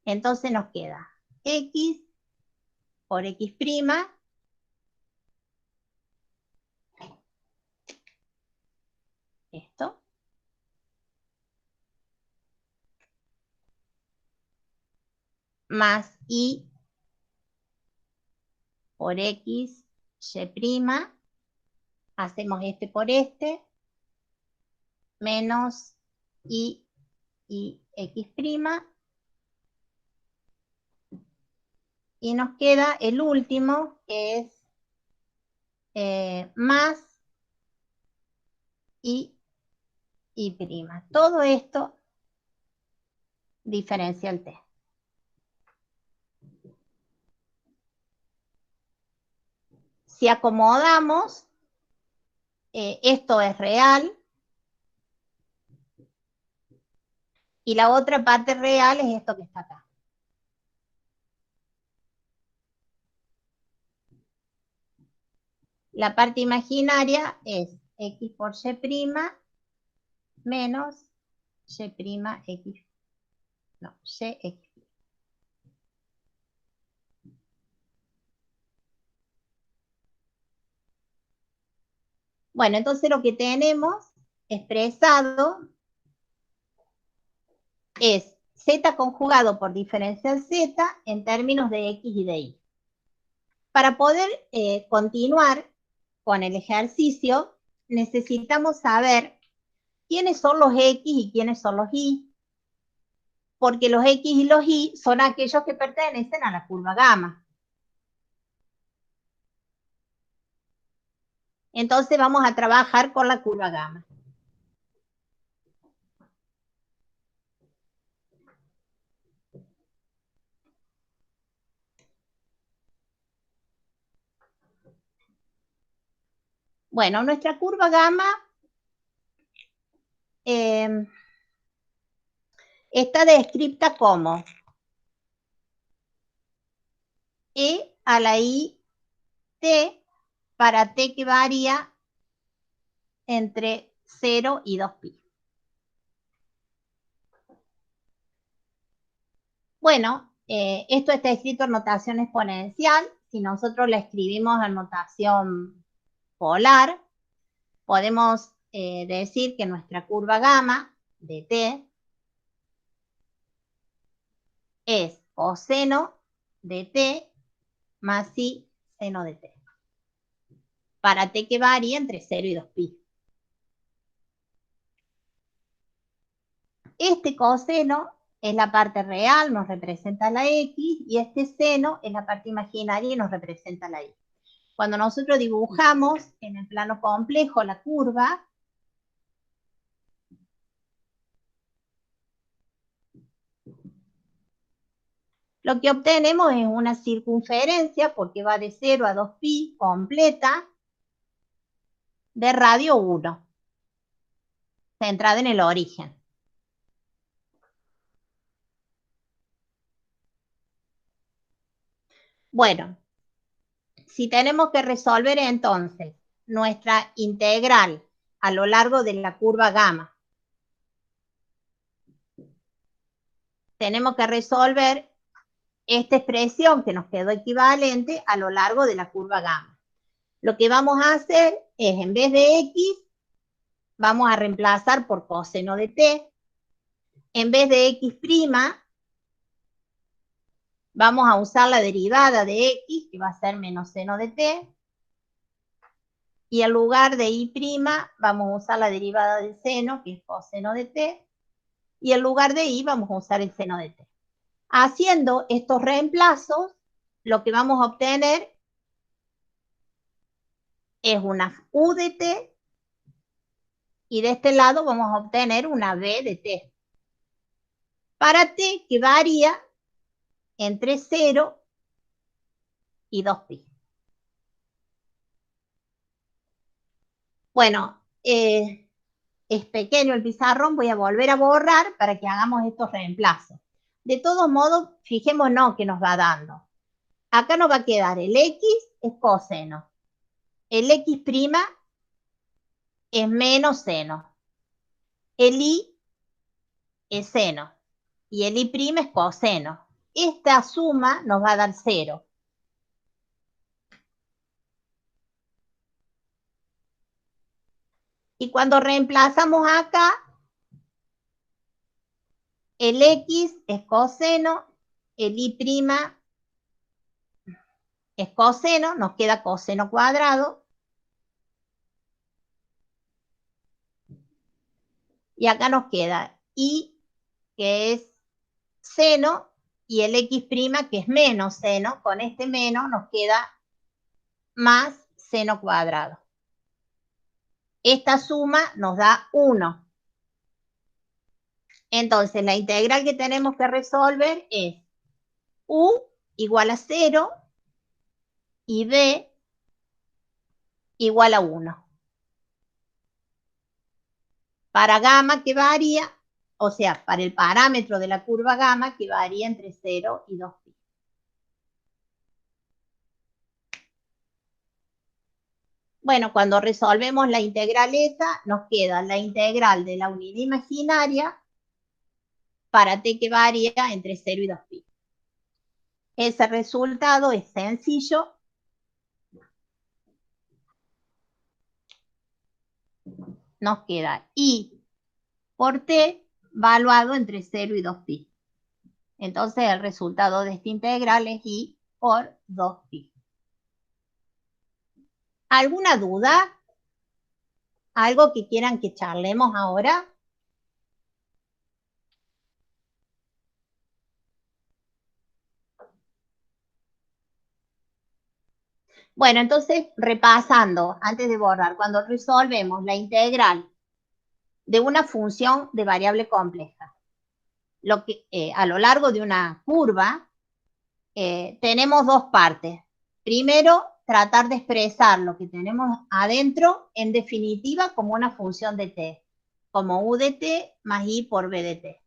Entonces nos queda x por x', esto, más y por x, y', hacemos este por este, menos y x', y nos queda el último, que es más y prima. Todo esto diferencial t. Si acomodamos, esto es real, y la otra parte real es esto que está acá. La parte imaginaria es x por y' menos y', no, yx'. Bueno, entonces lo que tenemos expresado es z conjugado por diferencial z en términos de x y de y. Para poder continuar con el ejercicio, necesitamos saber quiénes son los x y quiénes son los y, porque los x y los y son aquellos que pertenecen a la curva gamma. Entonces vamos a trabajar con la curva gamma. Bueno, nuestra curva gamma está descrita como e a la i t para t que varía entre 0 y 2pi. Bueno, esto está escrito en notación exponencial. Si nosotros la escribimos en notación polar, podemos decir que nuestra curva gamma de t es coseno de t más i seno de t, para t que varía entre 0 y 2pi. Este coseno es la parte real, nos representa la x, y este seno es la parte imaginaria y nos representa la y. Cuando nosotros dibujamos en el plano complejo la curva, lo que obtenemos es una circunferencia, porque va de 0 a 2pi completa, de radio 1, centrada en el origen. Bueno, si tenemos que resolver entonces nuestra integral a lo largo de la curva gamma, tenemos que resolver esta expresión que nos quedó equivalente a lo largo de la curva gamma. Lo que vamos a hacer es, en vez de x, vamos a reemplazar por coseno de t. En vez de x', vamos a usar la derivada de x, que va a ser menos seno de t. Y en lugar de y', vamos a usar la derivada del seno, que es coseno de t. Y en lugar de y, vamos a usar el seno de t. Haciendo estos reemplazos, lo que vamos a obtener es una u de t, y de este lado vamos a obtener una b de t, para t que varía entre 0 y 2pi. Bueno, es pequeño el pizarrón, voy a volver a borrar para que hagamos estos reemplazos. De todos modos, fijémonos que nos va dando. Acá nos va a quedar el x es coseno, el x' es menos seno. El i es seno y el i' es coseno. Esta suma nos va a dar 0. Y cuando reemplazamos acá, el x es coseno, el i' es coseno, nos queda coseno cuadrado. Y acá nos queda i, que es seno, y el x', que es menos seno. Con este menos nos queda más seno cuadrado. Esta suma nos da 1. Entonces, la integral que tenemos que resolver es u igual a 0 y b igual a 1. Para gamma, que varía, o sea, para el parámetro de la curva gamma, que varía entre 0 y 2pi. Bueno, cuando resolvemos la integral esa, nos queda la integral de la unidad imaginaria para t que varía entre 0 y 2pi. Ese resultado es sencillo. Nos queda i por t valuado entre 0 y 2pi. Entonces el resultado de esta integral es i por 2pi. ¿Alguna duda? ¿Algo que quieran que charlemos ahora? Bueno, entonces, repasando, antes de borrar, cuando resolvemos la integral de una función de variable compleja, a lo largo de una curva, tenemos dos partes. Primero, tratar de expresar lo que tenemos adentro, en definitiva, como una función de t, como u de t más i por b de t.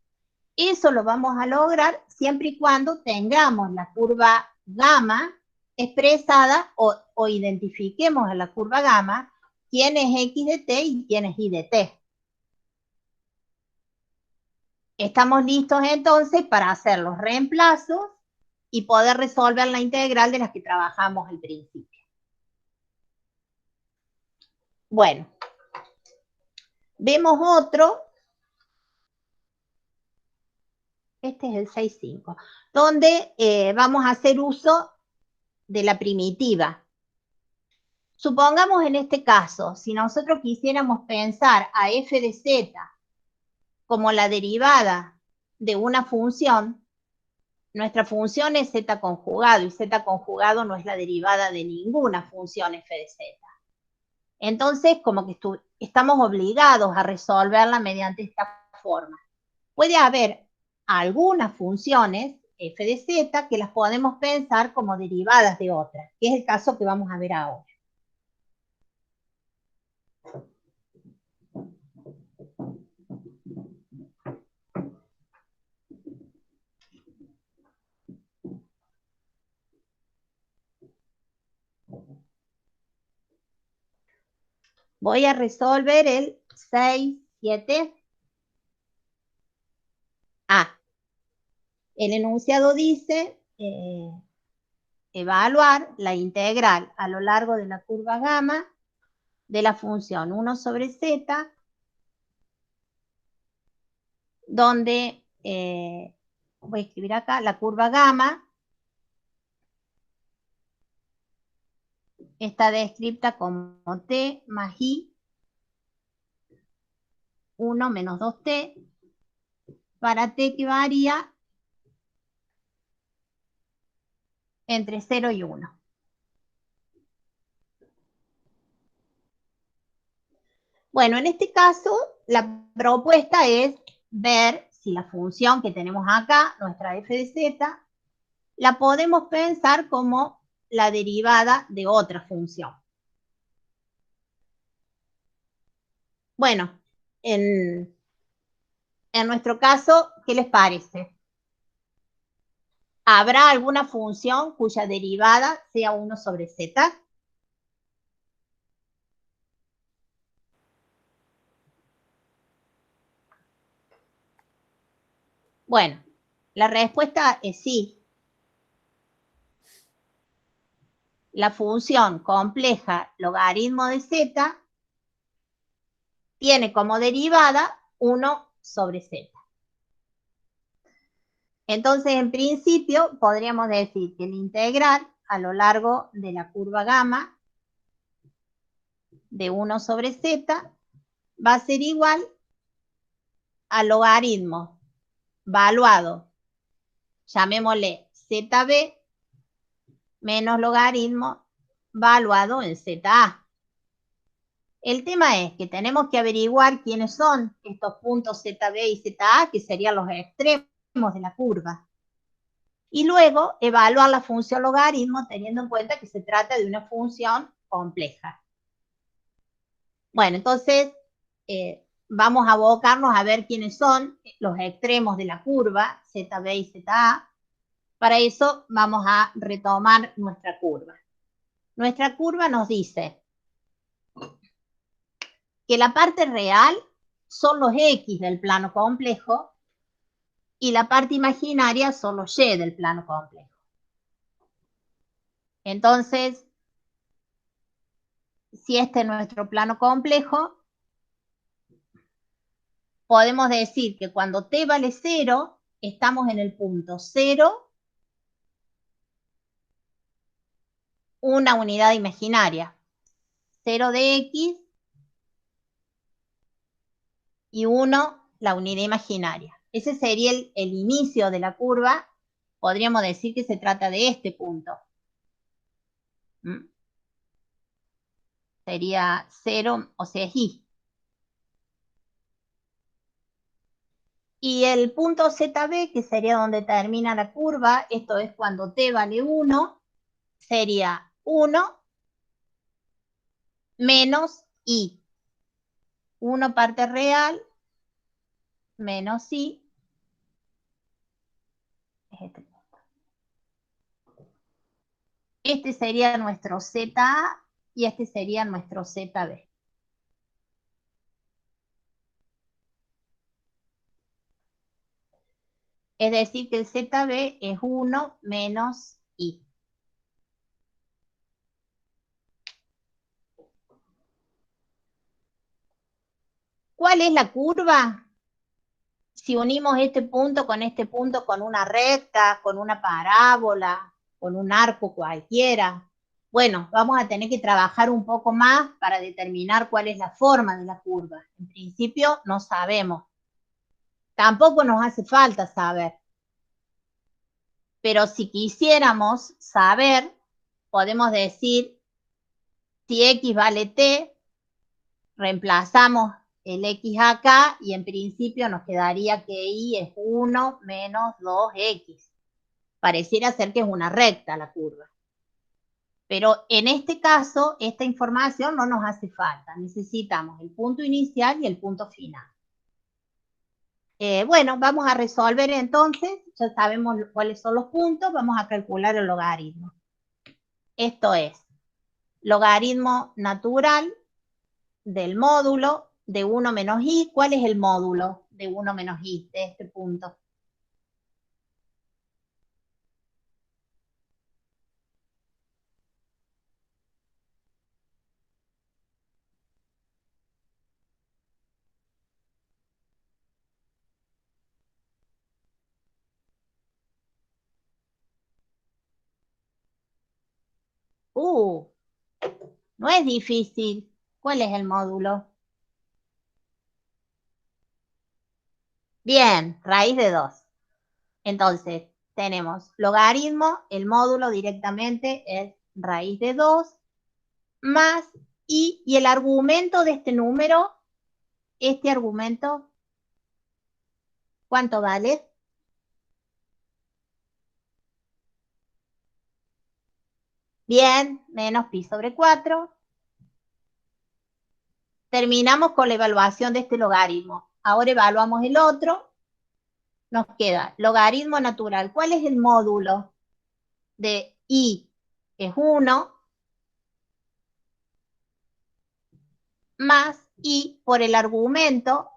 Eso lo vamos a lograr siempre y cuando tengamos la curva gamma expresada o identifiquemos en la curva gamma quién es x de t y quién es y de t. Estamos listos entonces para hacer los reemplazos y poder resolver la integral de las que trabajamos al principio. Bueno, vemos otro. Este es el 6.5, donde vamos a hacer uso de la primitiva. Supongamos en este caso, si nosotros quisiéramos pensar a f de z como la derivada de una función, nuestra función es z conjugado, y z conjugado no es la derivada de ninguna función f de z. Entonces, como que estamos obligados a resolverla mediante esta forma. Puede haber algunas funciones f de z que las podemos pensar como derivadas de otras, que es el caso que vamos a ver ahora. Voy a resolver el 6.7a. El enunciado dice evaluar la integral a lo largo de la curva gamma de la función 1 sobre z, donde voy a escribir acá la curva gamma está descrita como t más i 1 menos 2t para t que varía entre 0 y 1. Bueno, en este caso, la propuesta es ver si la función que tenemos acá, nuestra f de z, la podemos pensar como la derivada de otra función. Bueno, en nuestro caso, ¿qué les parece? ¿Habrá alguna función cuya derivada sea 1 sobre z? Bueno, la respuesta es sí. La función compleja logaritmo de z tiene como derivada 1 sobre z. Entonces, en principio, podríamos decir que el integral a lo largo de la curva gamma de 1 sobre z va a ser igual al logaritmo valuado, llamémosle zb, menos logaritmo valuado en za. El tema es que tenemos que averiguar quiénes son estos puntos zb y za, que serían los extremos de la curva. Y luego evaluar la función logaritmo teniendo en cuenta que se trata de una función compleja. Bueno, entonces vamos a abocarnos a ver quiénes son los extremos de la curva, zb y za. Para eso vamos a retomar nuestra curva. Nuestra curva nos dice que la parte real son los x del plano complejo y la parte imaginaria son los y del plano complejo. Entonces, si este es nuestro plano complejo, podemos decir que cuando t vale 0, estamos en el punto 0, una unidad imaginaria, 0 de x y 1 la unidad imaginaria. Ese sería el inicio de la curva. Podríamos decir que se trata de este punto. Sería 0, o sea, es y. Y el punto ZB, que sería donde termina la curva, esto es cuando t vale 1, sería 1 menos i. 1 parte real menos i es este punto. Este sería nuestro ZA y este sería nuestro ZB. Es decir, que el ZB es 1 menos i. ¿Cuál es la curva? Si unimos este punto con una recta, con una parábola, con un arco cualquiera, bueno, vamos a tener que trabajar un poco más para determinar cuál es la forma de la curva. En principio no sabemos. Tampoco nos hace falta saber. Pero si quisiéramos saber, podemos decir, si x vale t, reemplazamos el x acá y en principio nos quedaría que y es 1 menos 2x. Pareciera ser que es una recta la curva. Pero en este caso, esta información no nos hace falta. Necesitamos el punto inicial y el punto final. Bueno, vamos a resolver entonces. Ya sabemos cuáles son los puntos. Vamos a calcular el logaritmo. Esto es logaritmo natural del módulo de 1 menos i. ¿Cuál es el módulo de 1 menos i de este punto? No es difícil. ¿Cuál es el módulo? Bien, raíz de 2. Entonces, tenemos logaritmo, el módulo directamente es raíz de 2, más i, y el argumento de este número, este argumento, ¿cuánto vale? Bien, menos pi sobre 4. Terminamos con la evaluación de este logaritmo. Ahora evaluamos el otro. Nos queda logaritmo natural. ¿Cuál es el módulo de i? Es 1 más i por el argumento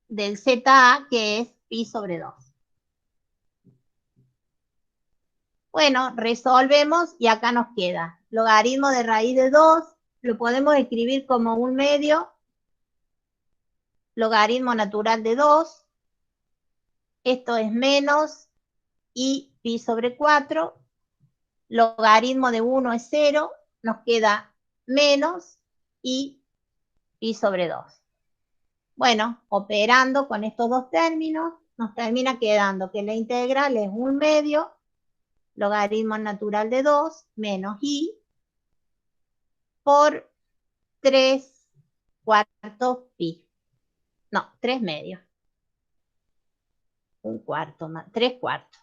del ZA, que es pi sobre 2. Bueno, resolvemos y acá nos queda logaritmo de raíz de 2, lo podemos escribir como 1/2, logaritmo natural de 2, esto es menos y pi sobre 4, logaritmo de 1 es 0, nos queda menos y pi sobre 2. Bueno, operando con estos dos términos, nos termina quedando que la integral es 1/2, logaritmo natural de 2, menos i, por 3/4 pi. No, 3/2. 1/4 más, 3/4.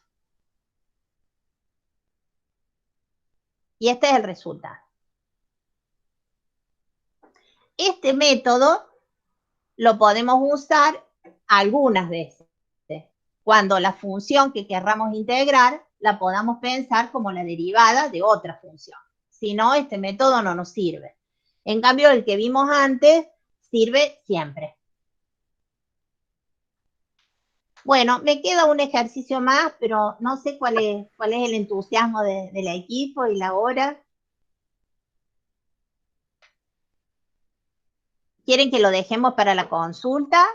Y este es el resultado. Este método lo podemos usar algunas veces, cuando la función que querramos integrar la podamos pensar como la derivada de otra función. Si no, este método no nos sirve. En cambio, el que vimos antes sirve siempre. Bueno, me queda un ejercicio más, pero no sé cuál es el entusiasmo del equipo y la hora. ¿Quieren que lo dejemos para la consulta?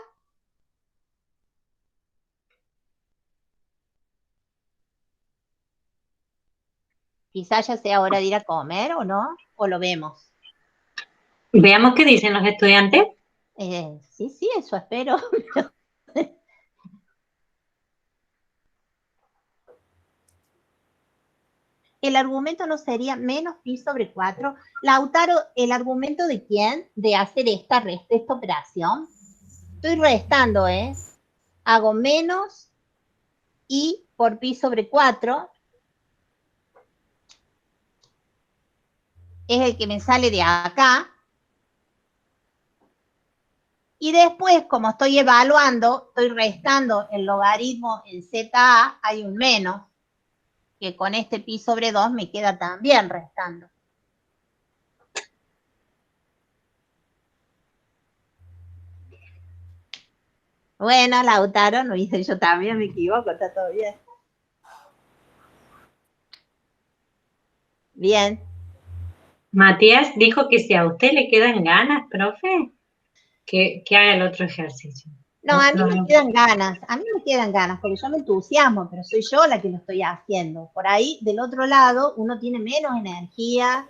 Quizás ya sea hora de ir a comer o no, o lo vemos. Veamos qué dicen los estudiantes. Sí, eso espero. El argumento no sería menos pi sobre 4. Lautaro, ¿el argumento de quién? De hacer esta operación. Estoy restando, Hago menos i por pi sobre 4. Es el que me sale de acá. Y después, como estoy evaluando, estoy restando el logaritmo en ZA, hay un menos, que con este pi sobre 2 me queda también restando. Bueno, Lautaro, no hice yo también, me equivoco, está todo bien. Bien. Matías dijo que si a usted le quedan ganas, profe, que haga el otro ejercicio. No, a mí me quedan ganas, porque yo me entusiasmo, pero soy yo la que lo estoy haciendo. Por ahí, del otro lado, uno tiene menos energía,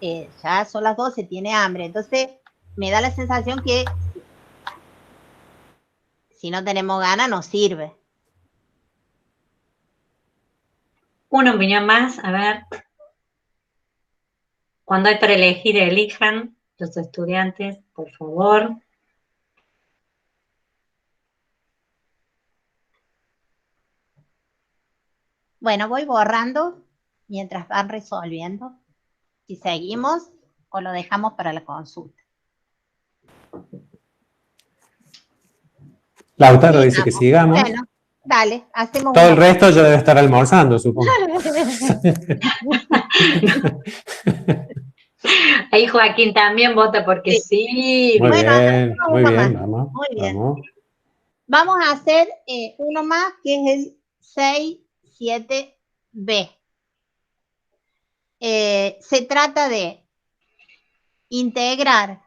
ya son las 12, tiene hambre. Entonces, me da la sensación que si no tenemos ganas, no sirve. Una opinión más, a ver. Cuando hay para elegir, elijan los estudiantes, por favor. Bueno, voy borrando mientras van resolviendo. Si seguimos o lo dejamos para la consulta. Lautaro dice que sigamos. Bueno, dale, hacemos Todo uno el resto ya debe estar almorzando, supongo. Ahí Joaquín también vota porque sí. Muy Bueno, bien, hacemos muy uno bien, más. vamos. Muy bien. Vamos. Vamos a hacer uno más, que es el 6,7b. Se trata de integrar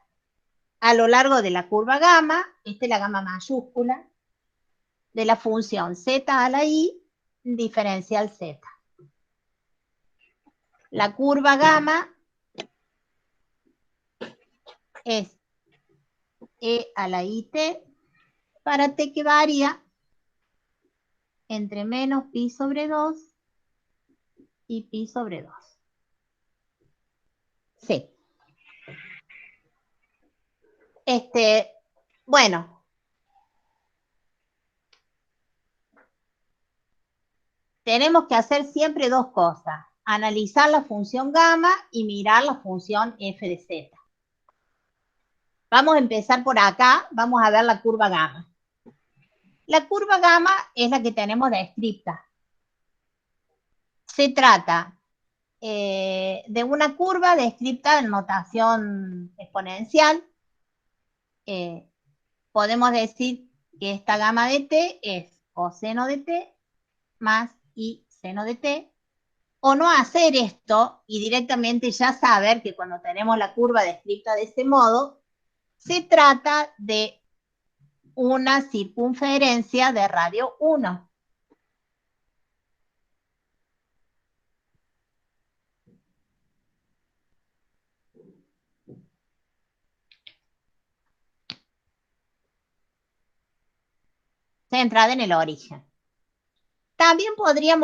a lo largo de la curva gamma, esta es la gamma mayúscula, de la función z a la i diferencial z. La curva gamma es e a la it para t que varía entre menos pi sobre 2 y pi sobre 2. Sí. Bueno. Tenemos que hacer siempre dos cosas. Analizar la función gamma y mirar la función f de z. Vamos a empezar por acá. Vamos a ver la curva gamma. La curva gamma es la que tenemos descrita. Se trata de una curva descrita en notación exponencial. Podemos decir que esta gamma de t es coseno de t más i seno de t. o no hacer esto y directamente ya saber que cuando tenemos la curva descrita de ese modo, se trata de una circunferencia de radio 1. Centrada en el origen. También podría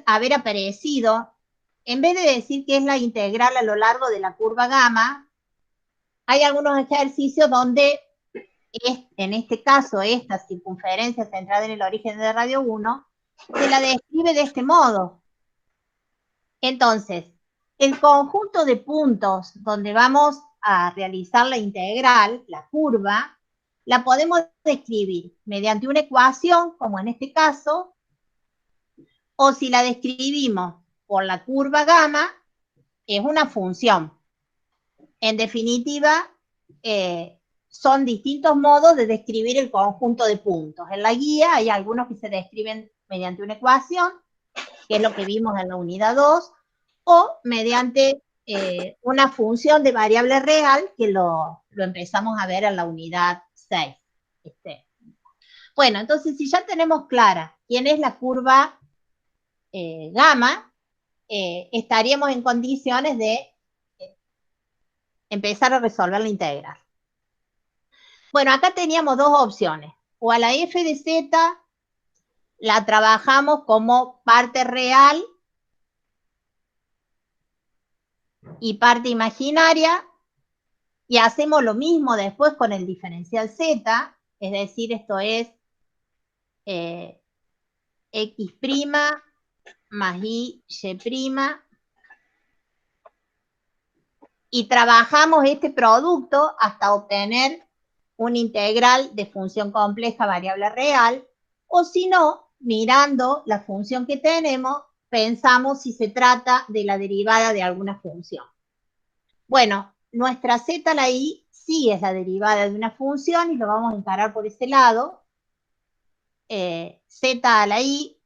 haber aparecido, en vez de decir que es la integral a lo largo de la curva gamma, hay algunos ejercicios donde, en este caso, esta circunferencia centrada en el origen de radio 1, se la describe de este modo. Entonces, el conjunto de puntos donde vamos a realizar la integral, la curva, la podemos describir mediante una ecuación, como en este caso, o si la describimos por la curva gamma, es una función. En definitiva, son distintos modos de describir el conjunto de puntos. En la guía hay algunos que se describen mediante una ecuación, que es lo que vimos en la unidad 2, o mediante una función de variable real, que lo empezamos a ver en la unidad 6. Bueno, entonces si ya tenemos clara quién es la curva gamma, estaríamos en condiciones de empezar a resolver la integral. Bueno, acá teníamos dos opciones. O a la f de z la trabajamos como parte real y parte imaginaria, y hacemos lo mismo después con el diferencial z, es decir, esto es x' más y y trabajamos este producto hasta obtener una integral de función compleja variable real, o si no, mirando la función que tenemos, pensamos si se trata de la derivada de alguna función. Bueno, nuestra z a la i sí es la derivada de una función y lo vamos a encarar por ese lado. Z a la i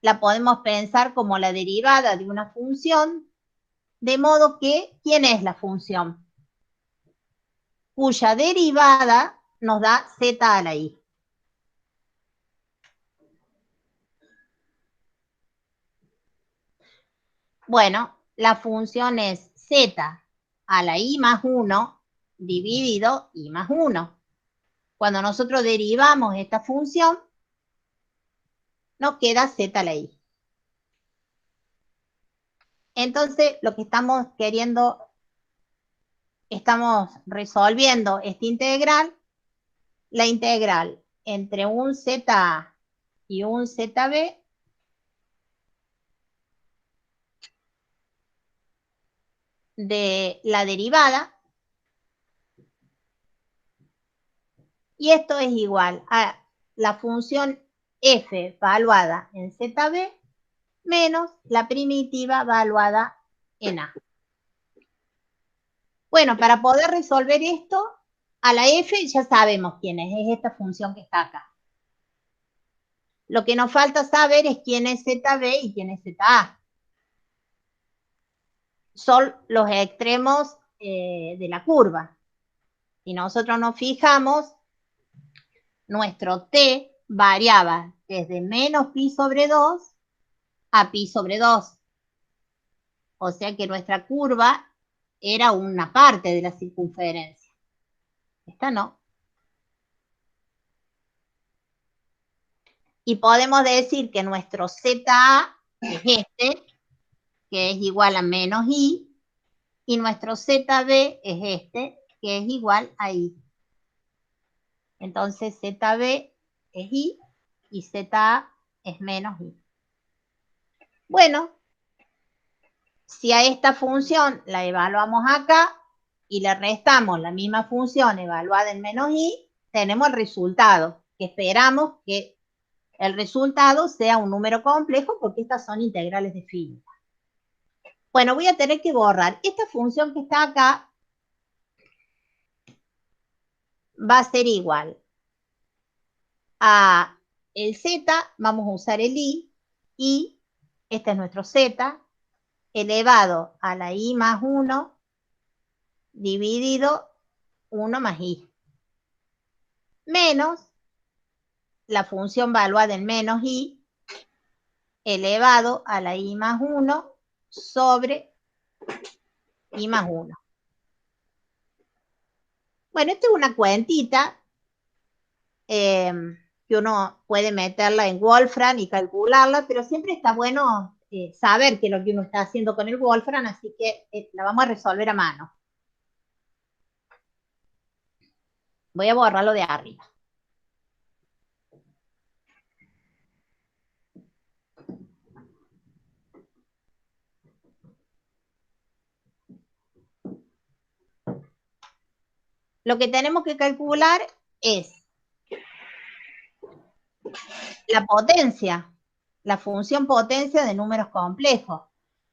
la podemos pensar como la derivada de una función, de modo que, ¿quién es la función? Cuya derivada nos da z a la i. Bueno, la función es z a la i más 1 dividido i más 1. Cuando nosotros derivamos esta función, nos queda z a la i. Entonces, lo que estamos resolviendo esta integral, la integral entre un ZA y un ZB de la derivada, y esto es igual a la función f valuada en ZB menos la primitiva valuada en A. Bueno, para poder resolver esto, a la f ya sabemos quién es esta función que está acá. Lo que nos falta saber es quién es ZB y quién es ZA. Son los extremos de la curva. Si nosotros nos fijamos, nuestro t variaba desde menos pi sobre 2 a pi sobre 2. O sea que nuestra curva era una parte de la circunferencia. Esta no. Y podemos decir que nuestro ZA es este, que es igual a menos i, y nuestro ZB es este, que es igual a i. Entonces ZB es i y ZA es menos i. Bueno, si a esta función la evaluamos acá y le restamos la misma función evaluada en menos i, tenemos el resultado, que esperamos que el resultado sea un número complejo, porque estas son integrales de física. Bueno, voy a tener que borrar esta función que está acá, va a ser igual a el z, vamos a usar el i, y este es nuestro z, elevado a la i más 1, dividido 1 más i, menos la función valuada en menos i, elevado a la i más 1 sobre i más 1. Bueno, esta es una cuentita que uno puede meterla en Wolfram y calcularla, pero siempre está bueno saber qué es lo que uno está haciendo con el Wolfram, así que la vamos a resolver a mano. Voy a borrarlo de arriba. Lo que tenemos que calcular es la potencia, la función potencia de números complejos.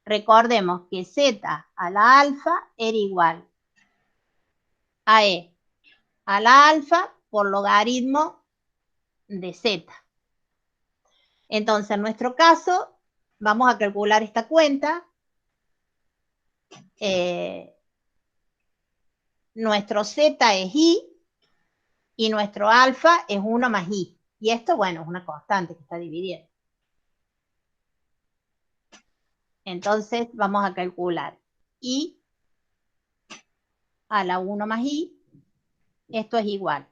Recordemos que z a la alfa era igual a e a la alfa por logaritmo de z. Entonces, en nuestro caso, vamos a calcular esta cuenta. Nuestro z es i y nuestro alfa es 1 más i. Y esto, bueno, es una constante que está dividiendo. Entonces, vamos a calcular i a la 1 más i. Esto es igual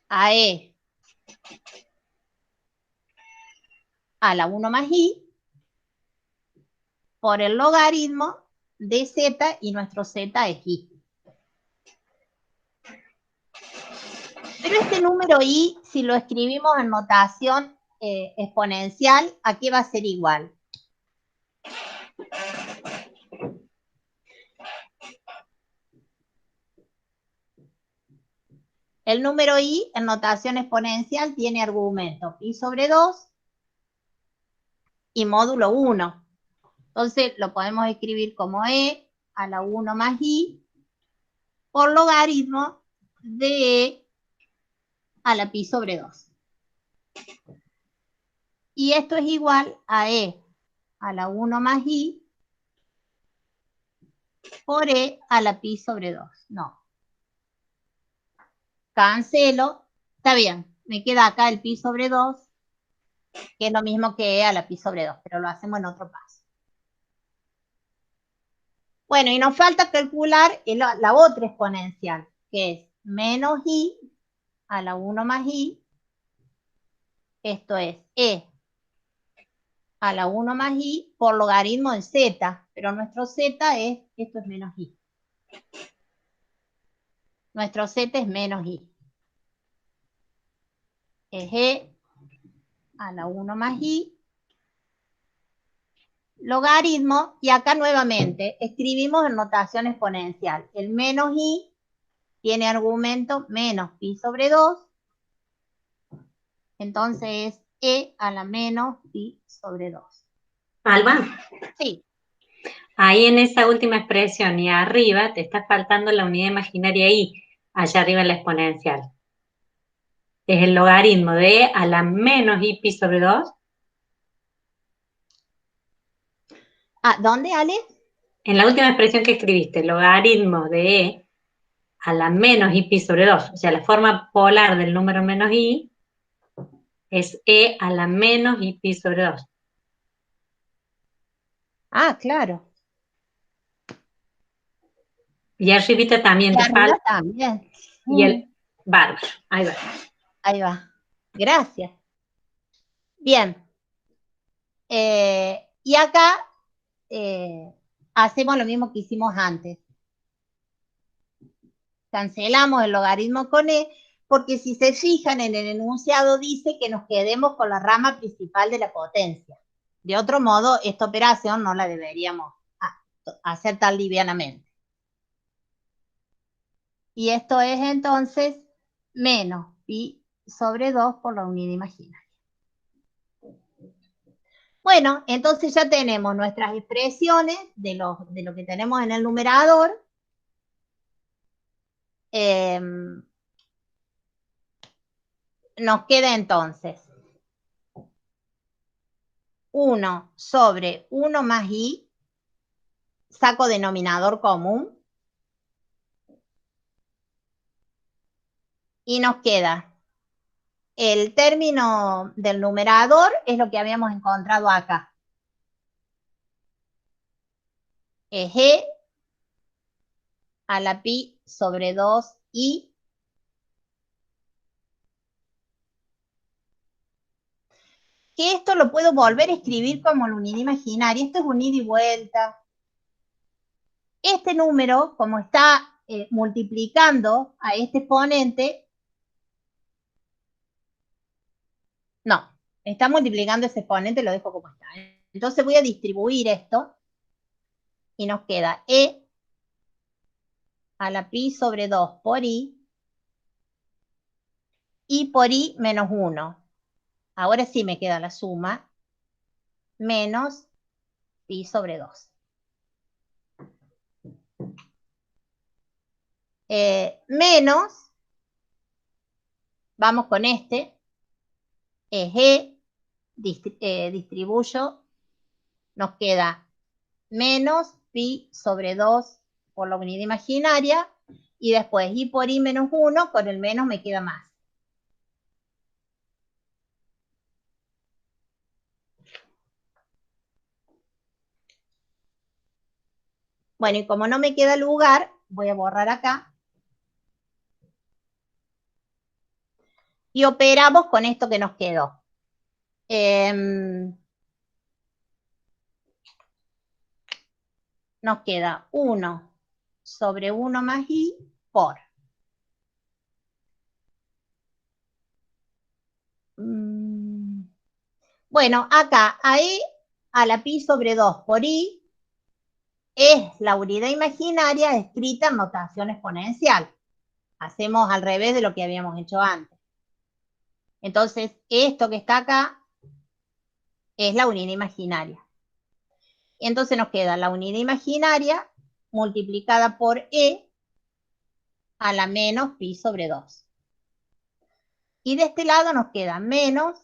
a e a la 1 más i por el logaritmo de z, y nuestro z es i. Pero este número i, si lo escribimos en notación exponencial, ¿a qué va a ser igual? El número i en notación exponencial tiene argumento pi sobre 2 y módulo 1. Entonces lo podemos escribir como e a la 1 más i por logaritmo de e a la pi sobre 2. Y esto es igual a e a la 1 más i por e a la pi sobre 2. No. Cancelo. Está bien. Me queda acá el pi sobre 2, que es lo mismo que e a la pi sobre 2, pero lo hacemos en otro paso. Bueno, y nos falta calcular la otra exponencial, que es menos i a la 1 más i. Esto es e a la 1 más i por logaritmo de z, pero nuestro z es, esto es menos i. Nuestro z es menos i. Es e a la 1 más i, logaritmo, y acá nuevamente escribimos en notación exponencial. El menos i tiene argumento menos pi sobre 2, entonces es e a la menos pi sobre 2. Alba, Sí. ahí en esa última expresión y arriba te está faltando la unidad imaginaria i, allá arriba en la exponencial. Es el logaritmo de e a la menos i pi sobre 2. Ah, ¿dónde, Ale? En la última expresión que escribiste, logaritmo de e a la menos i pi sobre 2. O sea, la forma polar del número menos i es e a la menos i pi sobre 2. Ah, claro. Y arribita también Y te arriba falta. también. Y el bárbaro. Ahí va. Ahí va. Gracias. Bien. Y acá hacemos lo mismo que hicimos antes. Cancelamos el logaritmo con e, porque si se fijan en el enunciado dice que nos quedemos con la rama principal de la potencia. De otro modo, esta operación no la deberíamos hacer tan livianamente. Y esto es entonces menos pi sobre 2 por la unidad imaginaria. Bueno, entonces ya tenemos nuestras expresiones de lo que tenemos en el numerador. Nos queda entonces 1 sobre 1 más i, saco denominador común, y nos queda el término del numerador, es lo que habíamos encontrado acá. Es e a la pi sobre 2i, que esto lo puedo volver a escribir como la unidad imaginaria. Esto es un ida y vuelta. Este número, como está multiplicando a este exponente, no, está multiplicando ese exponente, lo dejo como está. Entonces voy a distribuir esto y nos queda e a la pi sobre 2 por i por i menos 1. Ahora sí me queda la suma, menos pi sobre 2. Menos, vamos con este, es e, distribuyo, nos queda menos pi sobre 2 por la unidad imaginaria, y después i por i menos 1, con el menos me queda más. Bueno, y como no me queda lugar, voy a borrar acá. Y operamos con esto que nos quedó. Nos queda 1 sobre 1 más i por. Bueno, acá a e a la pi sobre 2 por i es la unidad imaginaria escrita en notación exponencial. Hacemos al revés de lo que habíamos hecho antes. Entonces, esto que está acá es la unidad imaginaria. Entonces nos queda la unidad imaginaria multiplicada por e a la menos pi sobre 2. Y de este lado nos queda menos,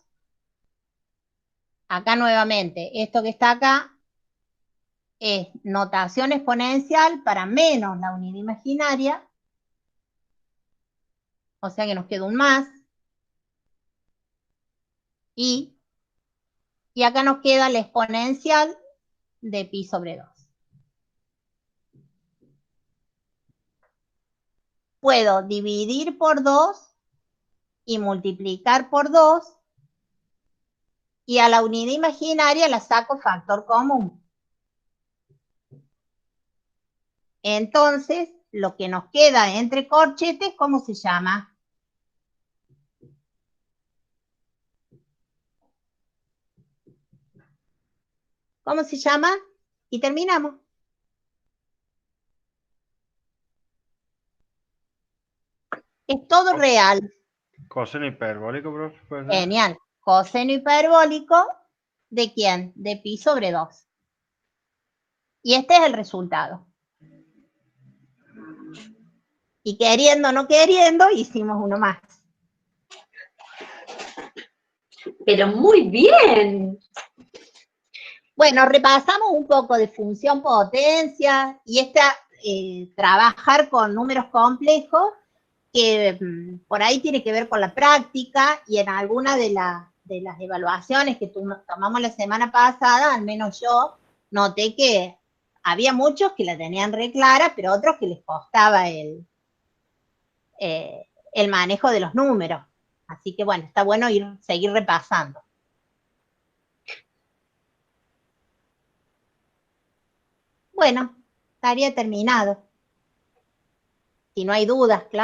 acá nuevamente, esto que está acá es notación exponencial para menos la unidad imaginaria, o sea que nos queda un más, y acá nos queda la exponencial de pi sobre 2. Puedo dividir por 2 y multiplicar por 2, y a la unidad imaginaria la saco factor común. Entonces, lo que nos queda entre corchetes, ¿cómo se llama? ¿Cómo se llama? Y terminamos. Es todo real. Coseno hiperbólico, profe, ¿puede ser? Genial. Coseno hiperbólico, ¿de quién? De pi sobre 2. Y este es el resultado. Y queriendo o no queriendo, hicimos uno más. Pero muy bien. Bueno, repasamos un poco de función potencia y trabajar con números complejos que por ahí tiene que ver con la práctica, y en alguna de las evaluaciones que tomamos la semana pasada, al menos yo noté que había muchos que la tenían re clara, pero otros que les costaba el manejo de los números. Así que bueno, está bueno seguir repasando. Bueno, estaría terminado. Si no hay dudas, claro.